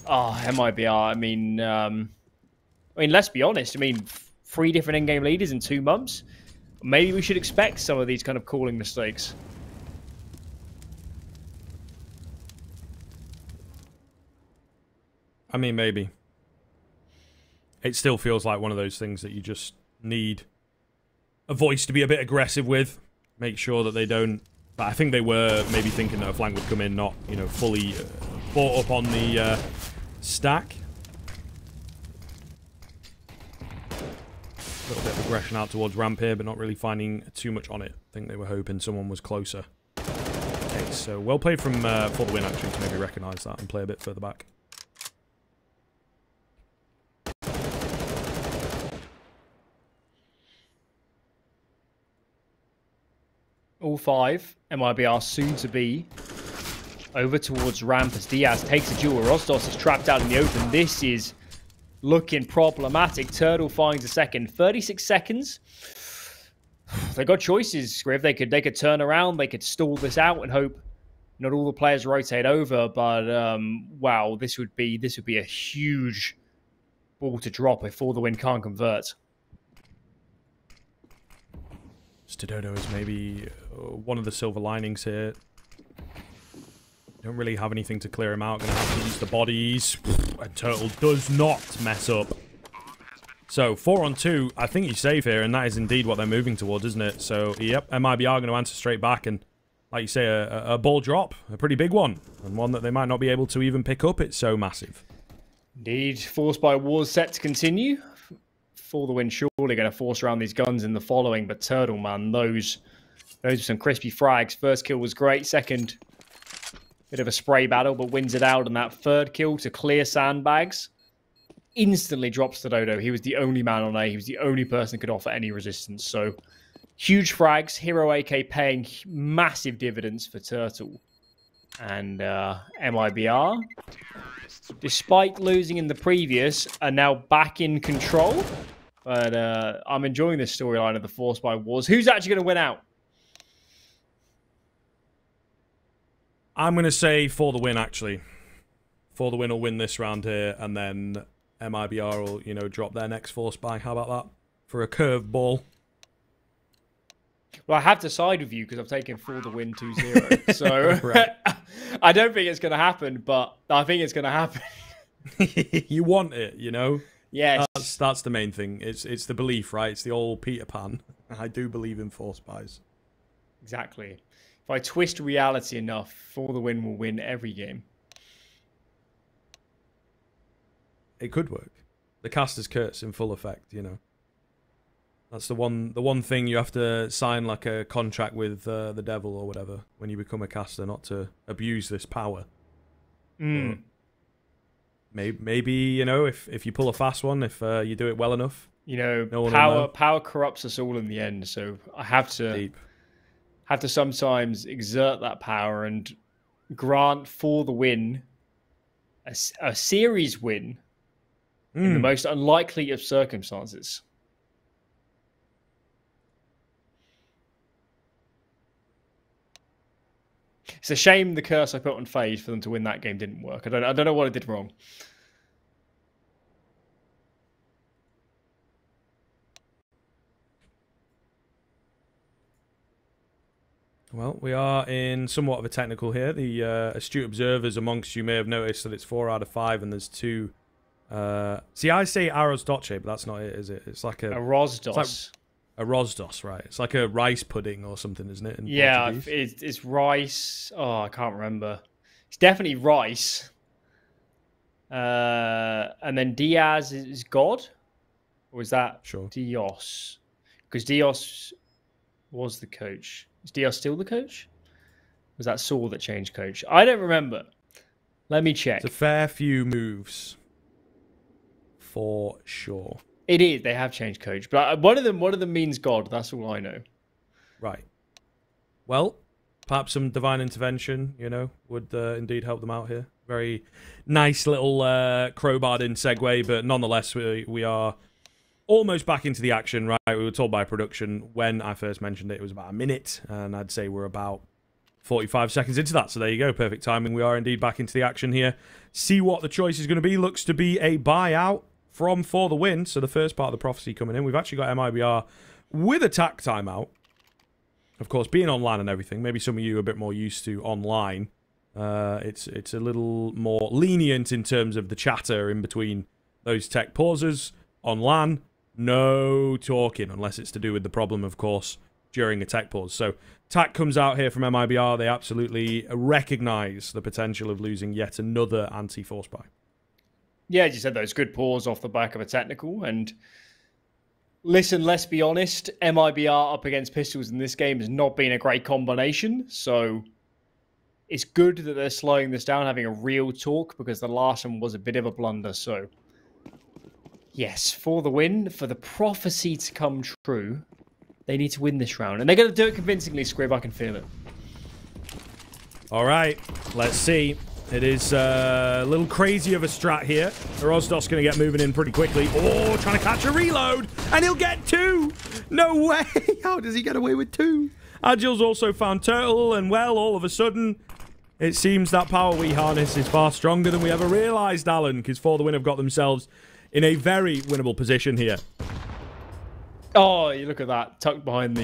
MIBR, I mean, let's be honest. I mean, 3 different in-game leaders in 2 months. Maybe we should expect some of these kind of calling mistakes. I mean, maybe. It still feels like one of those things that you just need a voice to be a bit aggressive with. Make sure that they don't... But I think they were maybe thinking that a flank would come in, not, you know, fully bought up on the stack. A little bit of aggression out towards ramp here, but not really finding too much on it. I think they were hoping someone was closer. Okay, so well played from for the win, actually, to maybe recognise that and play a bit further back. All 5 MIBR soon to be over towards ramp as Diaz takes a duel. Rostos is trapped out in the open. This is looking problematic. Turtle finds a second. 36 seconds. They got choices, Scriv. They could turn around. They could stall this out and hope not all the players rotate over. But wow, this would be a huge ball to drop if For the Win can't convert. Stadodo is maybe one of the silver linings here. Don't really have anything to clear him out. Gonna have to use the bodies. And Turtle does not mess up. So, 4 on 2. I think he's safe here, and that is indeed what they're moving towards, isn't it? So, yep, MIBR going to answer straight back, and like you say, a ball drop. A pretty big one. And one that they might not be able to even pick up. It's so massive. Indeed. Forced by Wars set to continue. For the Win, surely going to force around these guns in the following, but Turtle, man, those are some crispy frags. First kill was great. Second, bit of a spray battle, but wins it out. And that 3rd kill to clear sandbags instantly dropped stadodo. He was the only man on A. He was the only person who could offer any resistance. So huge frags. Hero AK paying massive dividends for Turtle. And MIBR, despite losing in the previous, are now back in control. But I'm enjoying this storyline of the Force by Wars. Who's actually going to win out? I'm going to say For the Win, actually. For the Win will win this round here, and then MIBR will, you know, drop their next Force buy. How about that? For a curved ball. Well, I have to side with you because I've taken For the Win 2-0. So right. I don't think it's going to happen, but I think it's going to happen. You want it, you know? Yes. That's the main thing. It's the belief, right? It's the old Peter Pan. I do believe in Force buys. Exactly. If I twist reality enough, For the Win will win every game. It could work. The caster's curse in full effect, you know. That's the one thing you have to sign, like a contract with the devil or whatever when you become a caster, not to abuse this power. Mm. Maybe, you know, if you pull a fast one, if you do it well enough, you know, no power corrupts us all in the end. So I have to sometimes exert that power and grant For the Win a series win in the most unlikely of circumstances. It's a shame the curse I put on FaZe for them to win that game didn't work. I don't know what I did wrong. Well, we are in somewhat of a technical here. The astute observers amongst you may have noticed that it's 4 out of 5 and there's 2. See, I say Arroz Doce, but that's not it, is it? It's like a Rosdos. Like a Rosdos, right? It's like a rice pudding or something, isn't it? Yeah, it's rice. Oh, I can't remember. It's definitely rice. And then Diaz is God? Or is that Dios? Because Dios was the coach. Is Dios still the coach? Was that Saul that changed coach? I don't remember. Let me check. It's a fair few moves. For sure. It is. They have changed coach. But one of them means God. That's all I know. Right. Well, perhaps some divine intervention, you know, would indeed help them out here. Very nice little crowbarred in segue, but nonetheless, we are almost back into the action, right? We were told by production when I first mentioned it was about a minute, and I'd say we're about 45 seconds into that. So there you go. Perfect timing. We are indeed back into the action here. See what the choice is going to be. Looks to be a buyout from For the Win. So the first part of the prophecy coming in. We've actually got MIBR with attack timeout. Of course, being online and everything. Maybe some of you are a bit more used to online. It's a little more lenient in terms of the chatter in between those tech pauses. On LAN, no talking unless it's to do with the problem, of course, during a tech pause. So TAC comes out here from MIBR. They absolutely recognise the potential of losing yet another anti-force buy. Yeah, as you said, those good pause off the back of a technical. And listen, let's be honest, MIBR up against pistols in this game has not been a great combination. So it's good that they're slowing this down, having a real talk, because the last one was a bit of a blunder. So yes, For the Win, for the prophecy to come true, they need to win this round. And they're going to do it convincingly, Scrib. I can feel it. All right, let's see. It is a little crazy of a strat here. Rosdos going to get moving in pretty quickly. Oh, trying to catch a reload. And he'll get 2. No way. How does he get away with 2? Agil's also found Turtle. And, well, all of a sudden, it seems that power we harness is far stronger than we ever realized, Alan. Because For the Win have got themselves in a very winnable position here. Oh, you look at that. Tucked behind the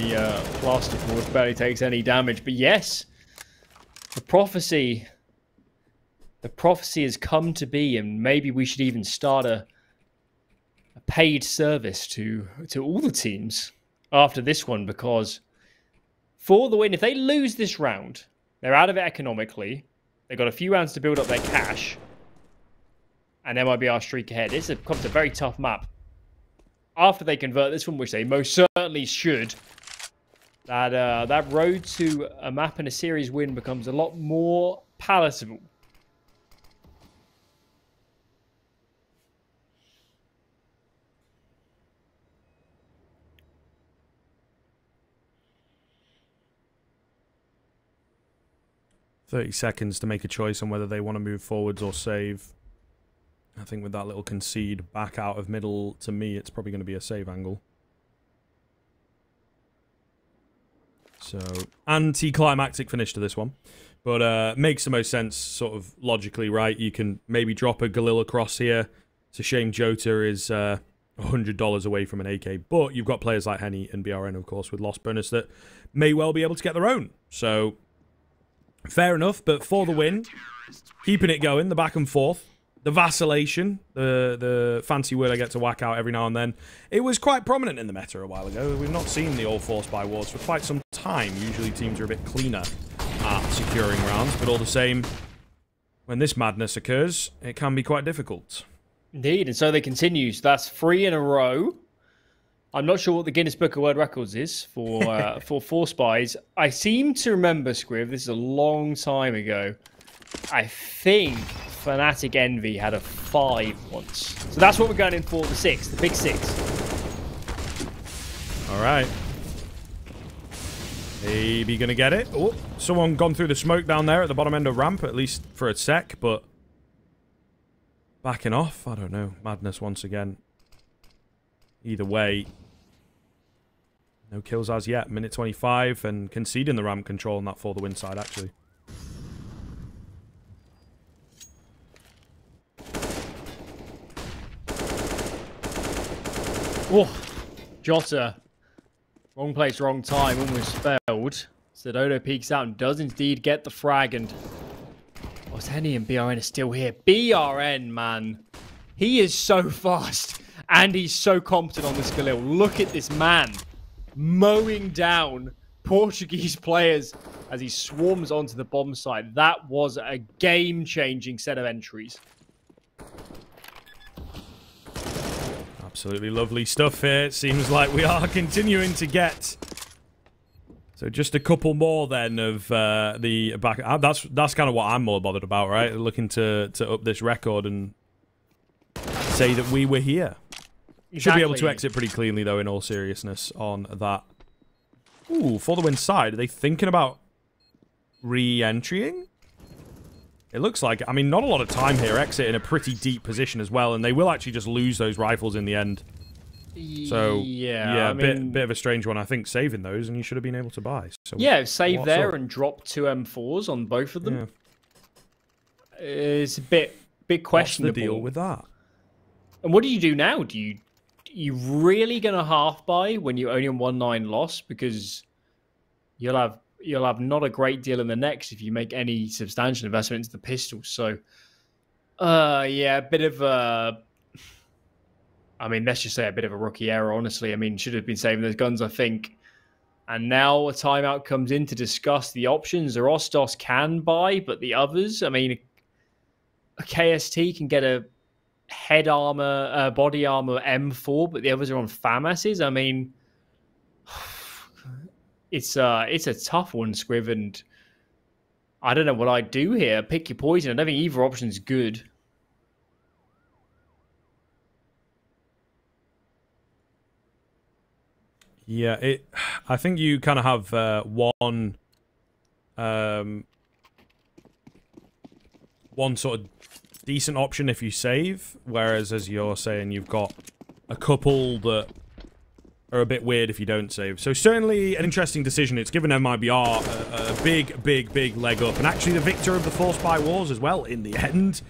plasterboard. Barely takes any damage. But yes, the prophecy has come to be, and maybe we should even start a paid service to all the teams after this one, because For the Win, if they lose this round, they're out of it economically. They've got a few rounds to build up their cash, and MIBR streak ahead. This becomes a very tough map. After they convert this one, which they most certainly should, that road to a map and a series win becomes a lot more palatable. 30 seconds to make a choice on whether they want to move forwards or save. I think with that little concede back out of middle, to me, it's probably going to be a save angle. So, anticlimactic finish to this one. But makes the most sense, sort of logically, right? You can maybe drop a Galil across here. It's a shame Jota is $100 away from an AK. But you've got players like Henny and BRN, of course, with lost bonus that may well be able to get their own. So, fair enough. But for the win, keeping it going, the back and forth. The vacillation, the fancy word I get to whack out every now and then, it was quite prominent in the meta a while ago. We've not seen the all force by wars for quite some time. Usually teams are a bit cleaner at securing rounds, but all the same, when this madness occurs, it can be quite difficult. Indeed, and so they continue. So that's 3 in a row. I'm not sure what the Guinness Book of World Records is for for force buys. I seem to remember, Scriv, this is a long time ago. I think Fnatic Envy had a 5 once. So that's what we're going in for, the 6, the big 6. All right. Maybe going to get it. Oh, someone gone through the smoke down there at the bottom end of ramp, at least for a sec, but backing off. I don't know. Madness once again. Either way, no kills as yet. Minute 25 and conceding the ramp control on that for the win side, actually. Whoa, Jota. Wrong place, wrong time, almost failed. Stadodo peeks out and does indeed get the frag, and Henny and BRN are still here. BRN, man. He is so fast, and he's so competent on this Galil. Look at this man mowing down Portuguese players as he swarms onto the bomb site. That was a game-changing set of entries. Absolutely lovely stuff here. It seems like we are continuing to get. So just a couple more then of the back. That's kind of what I'm more bothered about, right? Looking to up this record and say that we were here. Exactly. Should be able to exit pretty cleanly though, in all seriousness, on that. Ooh, for the win side, are they thinking about re-entrying? It looks like, I mean, not a lot of time here. Exit in a pretty deep position as well, and they will actually just lose those rifles in the end. So, yeah, I mean, bit of a strange one. I think saving those, and you should have been able to buy. So yeah, save there and drop 2 M4s on both of them. Yeah. It's a bit questionable. What's the deal with that? And what do you do now? You really gonna half buy when you're only on 1-9 loss, because you'll have not a great deal in the next if you make any substantial investment into the pistols. So, yeah, a bit of a... I mean, let's just say a bit of a rookie error, honestly. I mean, should have been saving those guns, I think. And now a timeout comes in to discuss the options. Rostos can buy, but the others, I mean, a KST can get a head armor, body armor M4, but the others are on FAMASs. I mean... It's a tough one, Scriv, and I don't know what I'd do here. Pick your poison. I don't think either option's good. Yeah, I think you kind of have one sort of decent option if you save, whereas as you're saying, you've got a couple that are a bit weird if you don't save. So certainly an interesting decision. It's given MIBR a big leg up, and actually the victor of the Force by Wars as well in the end.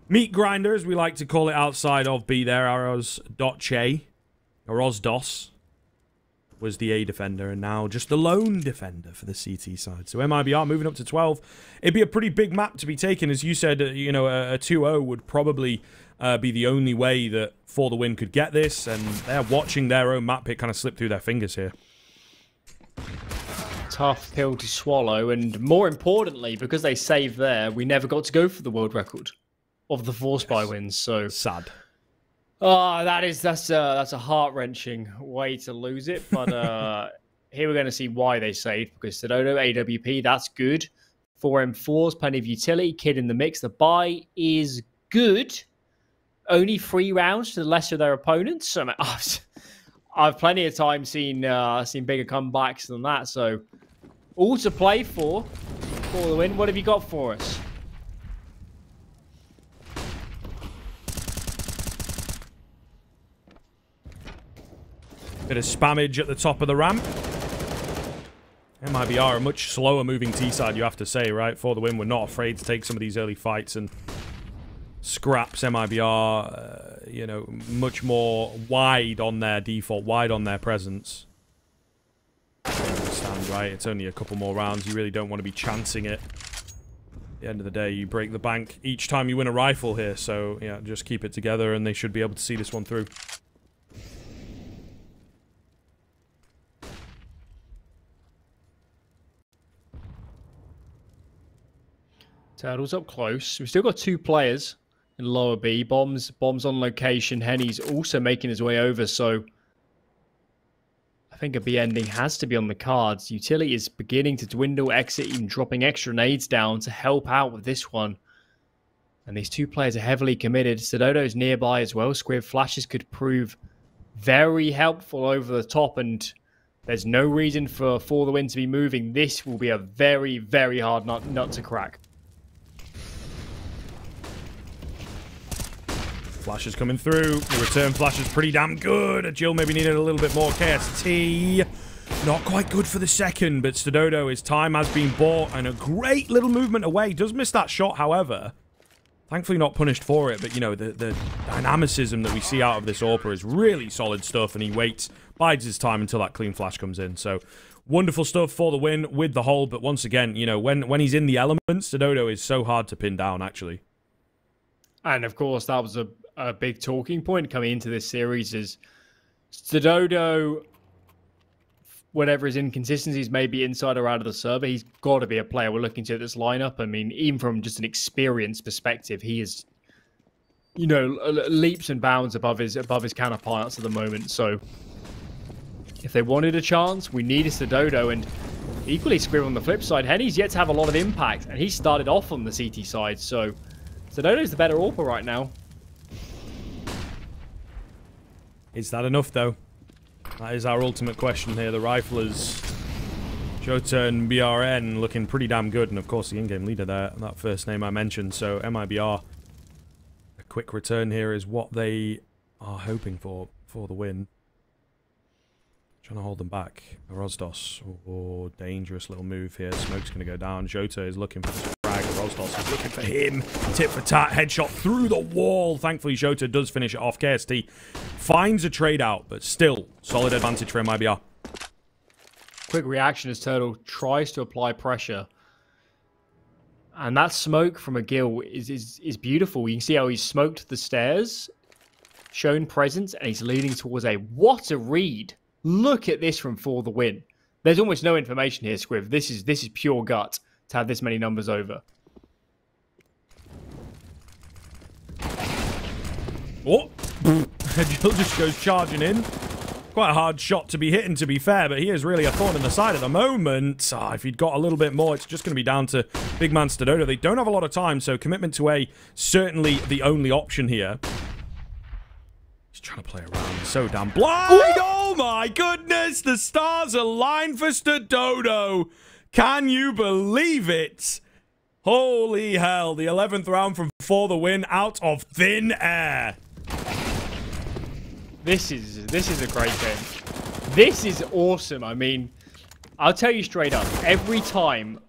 Meat grinder, as we like to call it outside of B there, Arroz.che, Arozdos, was the A defender, and now just the lone defender for the CT side. So MIBR moving up to 12. It'd be a pretty big map to be taken. As you said, you know, a 2-0 would probably be the only way that For the Win could get this, and they're watching their own map pick kind of slip through their fingers here. Tough pill to swallow, and more importantly, because they saved there, we never got to go for the world record of the Force by wins. So sad. Oh, that's a heart-wrenching way to lose it. But here we're going to see why they saved, because Stadodo, AWP, that's good. 4 M4s, plenty of utility, kid in the mix. The buy is good. Only 3 rounds to the lesser of their opponents. I mean, I've plenty of time seen bigger comebacks than that. So all to play for. For the win, what have you got for us? Bit of spammage at the top of the ramp. MIBR, a much slower moving T-side, you have to say, right? For the win, we're not afraid to take some of these early fights and scraps MIBR, you know, much more wide on their default, wide on their presence. I understand, right? It's only a couple more rounds. You really don't want to be chancing it. At the end of the day, you break the bank each time you win a rifle here. So, yeah, just keep it together and they should be able to see this one through. Turtles up close. We've still got 2 players in lower B. Bombs on location. Henny's also making his way over, so I think a B ending has to be on the cards. Utility is beginning to dwindle. Exit even dropping extra nades down to help out with this one. And these 2 players are heavily committed. stadodo's nearby as well. Squib flashes could prove very helpful over the top, and there's no reason for the win to be moving. This will be a very, very hard nut to crack. Flash is coming through. The return flash is pretty damn good. Jill maybe needed a little bit more KST. Not quite good for the second, but stadodo, his time has been bought, and a great little movement away. Does miss that shot, however. Thankfully not punished for it, but, you know, the dynamicism that we see out of this AWPer is really solid stuff, and he waits, bides his time until that clean flash comes in. So, wonderful stuff for the win with the hold, but once again, you know, when he's in the element, stadodo is so hard to pin down, actually. And, of course, that was a big talking point coming into this series is stadodo, whatever his inconsistencies may be inside or out of the server, he's got to be a player we're looking to at this lineup. I mean, even from just an experience perspective, he is, you know, leaps and bounds above his counterparts at the moment. So if they wanted a chance, we needed stadodo, and equally Squib on the flip side. Henny's yet to have a lot of impact, and he started off on the CT side, so stadodo's the better AWPer right now. Is that enough, though? That is our ultimate question here. The riflers, Jota and BRN, looking pretty damn good. And, of course, the in-game leader there, that first name I mentioned. So, MIBR, a quick return here is what they are hoping for the win. Trying to hold them back. Rosdos, oh, dangerous little move here. Smoke's going to go down. Jota is looking for the frag. Rosdos is looking for him. Tit for tat. Headshot through the wall. Thankfully, Jota does finish it off. KST finds a trade out, but still solid advantage for MIBR. Quick reaction as Turtle tries to apply pressure. And that smoke from a Gill is beautiful. You can see how he's smoked the stairs, shown presence, and he's leading towards a... What a read! Look at this from For the Win. There's almost no information here, Squiv. This is pure gut to have this many numbers over. Oh! Jill just goes charging in. Quite a hard shot to be hitting, to be fair, but he is really a thorn in the side at the moment. If he'd got a little bit more, it's just going to be down to big man stadodo. They don't have a lot of time, so commitment to A, certainly the only option here. He's trying to play around. He's so damn blind. Oh my goodness! The stars align for stadodo. Can you believe it? Holy hell. The 11th round from For the Win out of thin air. This is a great game. This is awesome. I mean, I'll tell you straight up, every time,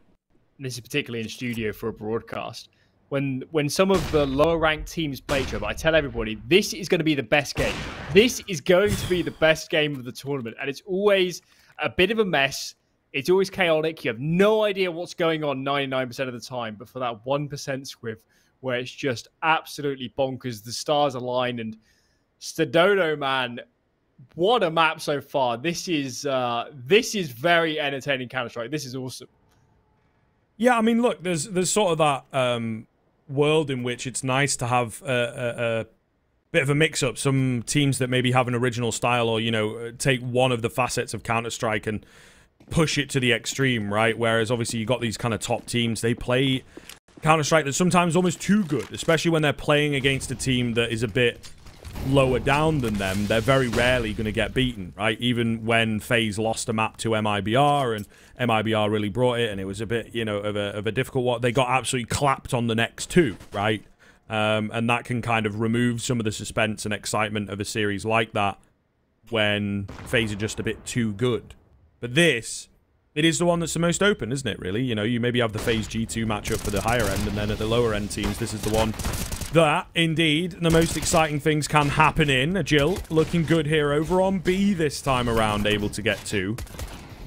this is particularly in studio for a broadcast, when some of the lower ranked teams play each other, I tell everybody, this is going to be the best game. This is going to be the best game of the tournament. And it's always a bit of a mess. It's always chaotic. You have no idea what's going on 99% of the time. But for that 1% Squiv, where it's just absolutely bonkers, the stars align, and stadodo, man, what a map so far. This is very entertaining Counter-Strike. This is awesome. Yeah, I mean, look, there's sort of that world in which it's nice to have a bit of a mix-up. Some teams that maybe have an original style, or, you know, take one of the facets of Counter-Strike and push it to the extreme, right? Whereas, obviously, you got these kind of top teams. They play Counter-Strike that's sometimes almost too good, especially when they're playing against a team that is a bit lower down than them, they're very rarely going to get beaten, right? Even when FaZe lost a map to MIBR, and MIBR really brought it, and it was a bit, you know, of a difficult one. They got absolutely clapped on the next two, right? And that can kind of remove some of the suspense and excitement of a series like that when FaZe are just a bit too good. But this, it is the one that's the most open, isn't it, really? You know, you maybe have the FaZe G2 matchup for the higher end, and then at the lower end teams, this is the one that, indeed, the most exciting things can happen in. Jill looking good here over on B this time around, able to get two.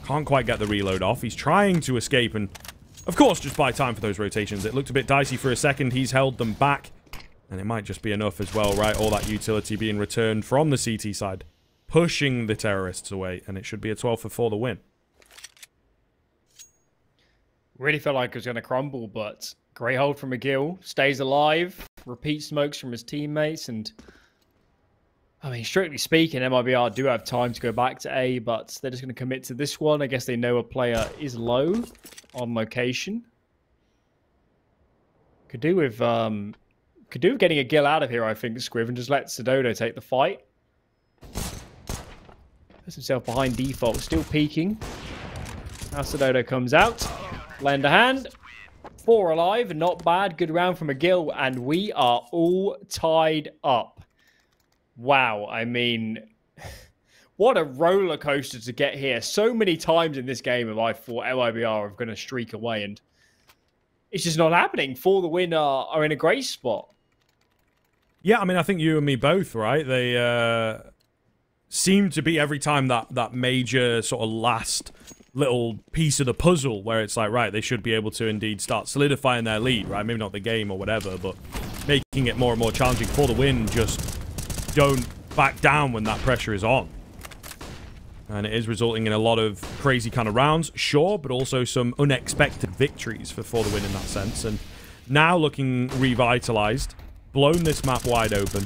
Can't quite get the reload off. He's trying to escape and, of course, just buy time for those rotations. It looked a bit dicey for a second. He's held them back, and it might just be enough as well, right? All that utility being returned from the CT side, pushing the terrorists away, and it should be a 12 for 4 the win. Really felt like it was going to crumble, but great hold from McGill. Stays alive. Repeat smokes from his teammates. And, I mean, strictly speaking, MIBR do have time to go back to A, but they're just going to commit to this one. I guess they know a player is low on location. Could do with getting a Gill out of here, I think, Scriv, and just let stadodo take the fight. Puts himself behind default, still peeking. Now stadodo comes out. Lend a hand. 4 alive, not bad. Good round from McGill, and we are all tied up. Wow, I mean, what a roller coaster to get here. So many times in this game have I thought MIBR are going to streak away, and it's just not happening. For the win are in a great spot. Yeah, I mean, I think you and me both, right? They seem to be every time that major sort of last little piece of the puzzle where it's like, right, they should be able to indeed start solidifying their lead, right? Maybe not the game or whatever, but making it more and more challenging for the win. Just don't back down when that pressure is on. And it is resulting in a lot of crazy kind of rounds, sure, but also some unexpected victories for the win in that sense. And now looking revitalized, blown this map wide open,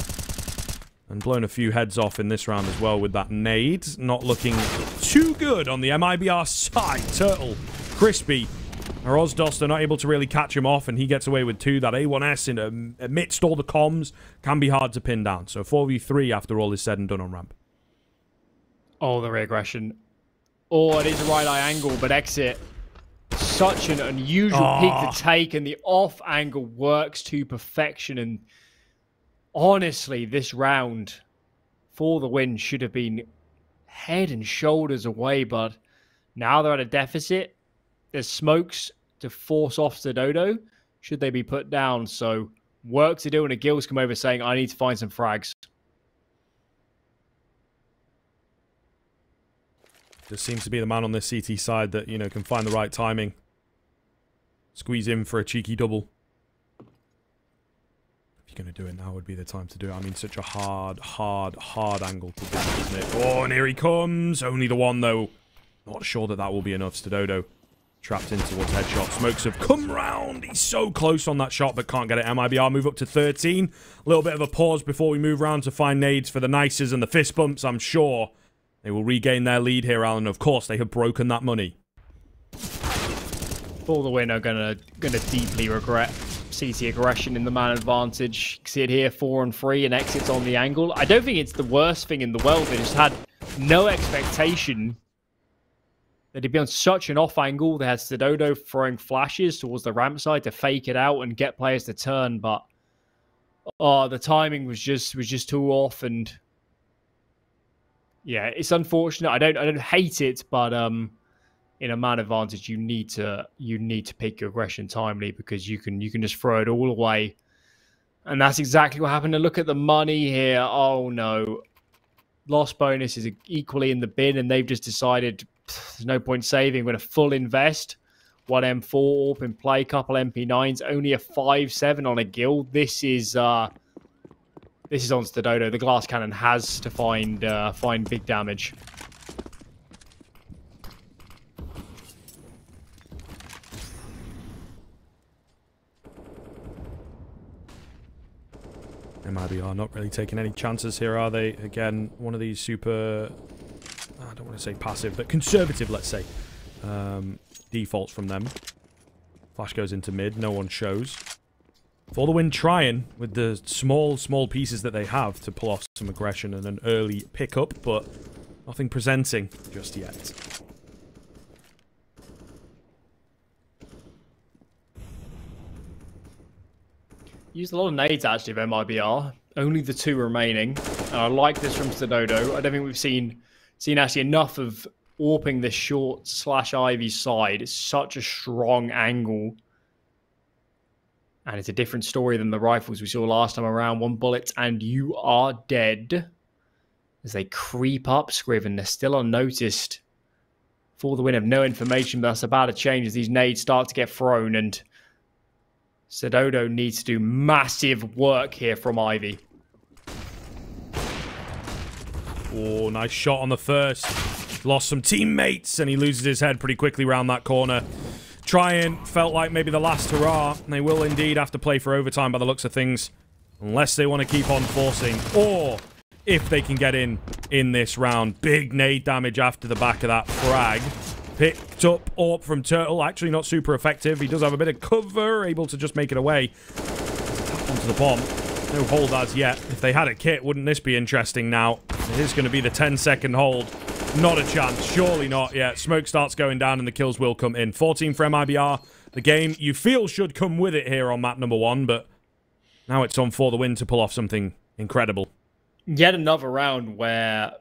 and blown a few heads off in this round as well with that nade. Not looking too good on the MIBR side. Turtle, Crispy, Rosdos, they're not able to really catch him off, and he gets away with 2. That A1S amidst all the comms can be hard to pin down. So 4v3 after all is said and done on ramp. Oh, the reaggression. Oh, it is a right eye angle, but exit. Such an unusual peak to take, and the off angle works to perfection. And honestly, this round for the win should have been head and shoulders away, but now they're at a deficit. There's smokes to force off stadodo should they be put down. So work to do, and a Gills come over saying, I need to find some frags. Just seems to be the man on the CT side that, you know, can find the right timing. Squeeze in for a cheeky double. If you're going to do it, now would be the time to do it. I mean, such a hard angle to do, isn't it? Oh, and here he comes. Only the one, though. Not sure that will be enough. stadodo trapped in towards headshot. Smokes have come round. He's so close on that shot, but can't get it. MIBR move up to 13. A little bit of a pause before we move round to find nades for the nices and the fist bumps. I'm sure they will regain their lead here, Alan. Of course, they have broken that money. For the win, are gonna deeply regret CT aggression in the man advantage. You can see it here, 4-on-3, and exits on the angle. I don't think it's the worst thing in the world. They just had no expectation that he'd be on such an off angle. They had stadodo throwing flashes towards the ramp side to fake it out and get players to turn, but the timing was just too off. And yeah, it's unfortunate. I don't hate it, but in a man advantage, you need to pick your aggression timely, because you can just throw it all away. And that's exactly what happened. And look at the money here. Oh no. Loss bonus is equally in the bin, and they've just decided there's no point saving. We're going to full invest. 1 M4 AWP in play, couple MP9s, only a 5-7 on a Gill. This is on stadodo. The glass cannon has to find big damage. MIBR not really taking any chances here, are they? Again, one of these super, I don't want to say passive, but conservative, let's say, defaults from them. Flash goes into mid, no one shows. For the win, trying with the small pieces that they have to pull off some aggression and an early pickup, but nothing presenting just yet. Used a lot of nades actually of MIBR. Only the 2 remaining. And I like this from stadodo. I don't think we've seen actually enough of warping this short / Ivy side. It's such a strong angle. And it's a different story than the rifles we saw last time around. 1 bullet and you are dead. As they creep up Scriven, they're still unnoticed. For the win of no information, but that's about to change as these nades start to get thrown, and stadodo needs to do massive work here from Ivy. Oh, nice shot on the first. Lost some teammates, and he loses his head pretty quickly around that corner. Trying felt like maybe the last hurrah. They will indeed have to play for overtime by the looks of things, unless they want to keep on forcing, or if they can get in this round. Big nade damage after the back of that frag. Picked up AWP from Turtle. Actually not super effective. He does have a bit of cover, able to just make it away. Onto the bomb. No hold as yet. If they had a kit, wouldn't this be interesting now? It is going to be the 10-second hold. Not a chance. Surely not yet. Smoke starts going down and the kills will come in. 14 for MIBR. The game you feel should come with it here on map number 1, but now it's on For the Win to pull off something incredible. Yet another round where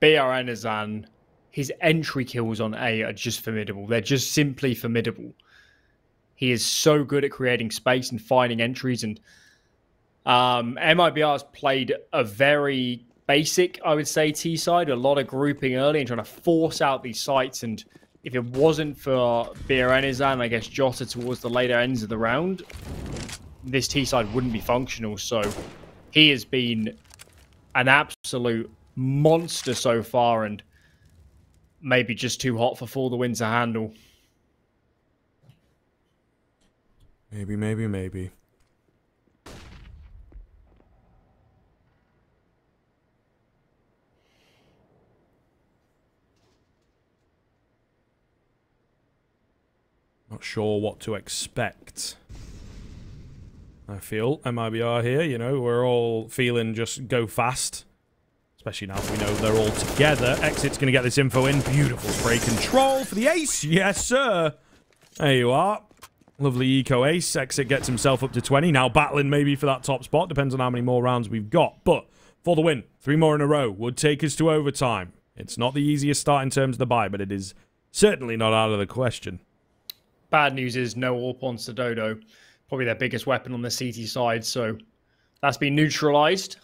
BRN his entry kills on A are just formidable. They're just simply formidable. He is so good at creating space and finding entries, and MIBR has played a very basic, I would say, T side, a lot of grouping early and trying to force out these sites. And if it wasn't for BRN, I guess Jota towards the later ends of the round, this T side wouldn't be functional. So he has been an absolute monster so far, and maybe just too hot for the Win to handle. Maybe. Not sure what to expect. I feel MIBR here, you know, we're all feeling just go fast. Especially now that we know they're all together. Exit's going to get this info in. Beautiful spray control for the ace. Yes, sir. There you are. Lovely eco ace. Exit gets himself up to 20. Now battling maybe for that top spot. Depends on how many more rounds we've got. But For the Win, 3 more in a row would take us to overtime. It's not the easiest start in terms of the buy, but it is certainly not out of the question. Bad news is no AWP on stadodo. Probably their biggest weapon on the CT side. So that's been neutralized.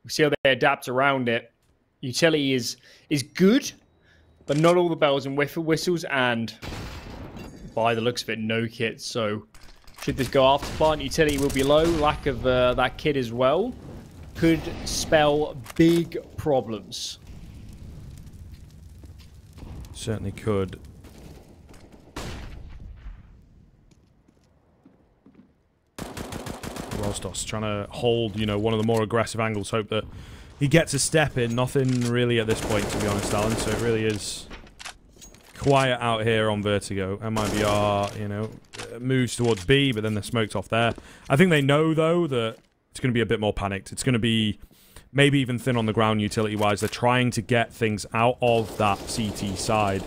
We see how they adapt around it. Utility is good, but not all the bells and whistles, and by the looks of it, no kit. So should this go after plant, utility will be low. Lack of that kit as well could spell big problems. Certainly could. Rostos trying to hold, you know, one of the more aggressive angles. Hope that he gets a step in. Nothing really at this point, to be honest, Alan. So it really is quiet out here on Vertigo. MIBR, you know, moves towards B, but then they're smoked off there. I think they know, though, that it's going to be a bit more panicked. It's going to be maybe even thin on the ground utility-wise. They're trying to get things out of that CT side.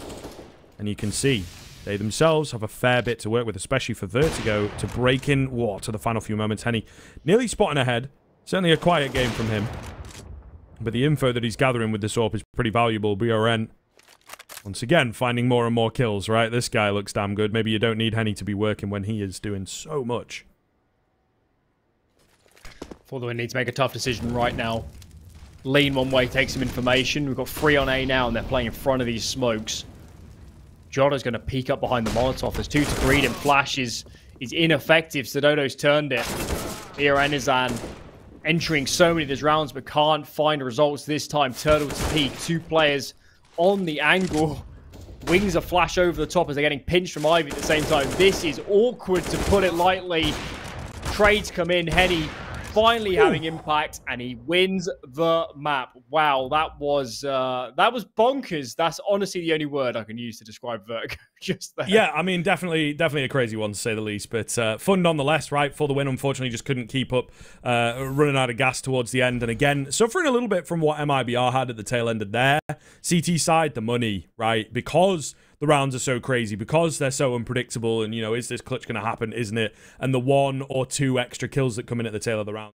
And you can see they themselves have a fair bit to work with, especially for Vertigo, to break in, to the final few moments. Henny nearly spotting ahead. Certainly a quiet game from him. But the info that he's gathering with this AWP is pretty valuable. BRN, once again, finding more and more kills, right? This guy looks damn good. Maybe you don't need Henny to be working when he is doing so much. For the Win needs to make a tough decision right now. Lean one way, take some information. We've got 3 on A now, and they're playing in front of these smokes. Jota's going to peek up behind the Molotov. There's 2 to greet him. Flash is ineffective. stadodo's turned it. BRN entering so many of these rounds, but can't find results this time. Turtle to peek. 2 players on the angle. Wings a flash over the top as they're getting pinched from Ivy at the same time. This is awkward, to put it lightly. Trades come in. Henny finally having impact, and he wins the map. Wow, that was bonkers. That's honestly the only word I can use to describe Vertigo. Just there. Yeah, I mean, definitely a crazy one to say the least, but fun nonetheless, right? For the win, unfortunately, just couldn't keep up, running out of gas towards the end, and again, suffering a little bit from what MIBR had at the tail end of their CT side, the money, right? Because the rounds are so crazy, because they're so unpredictable, and, you know, is this clutch going to happen, isn't it? And the 1 or 2 extra kills that come in at the tail of the round.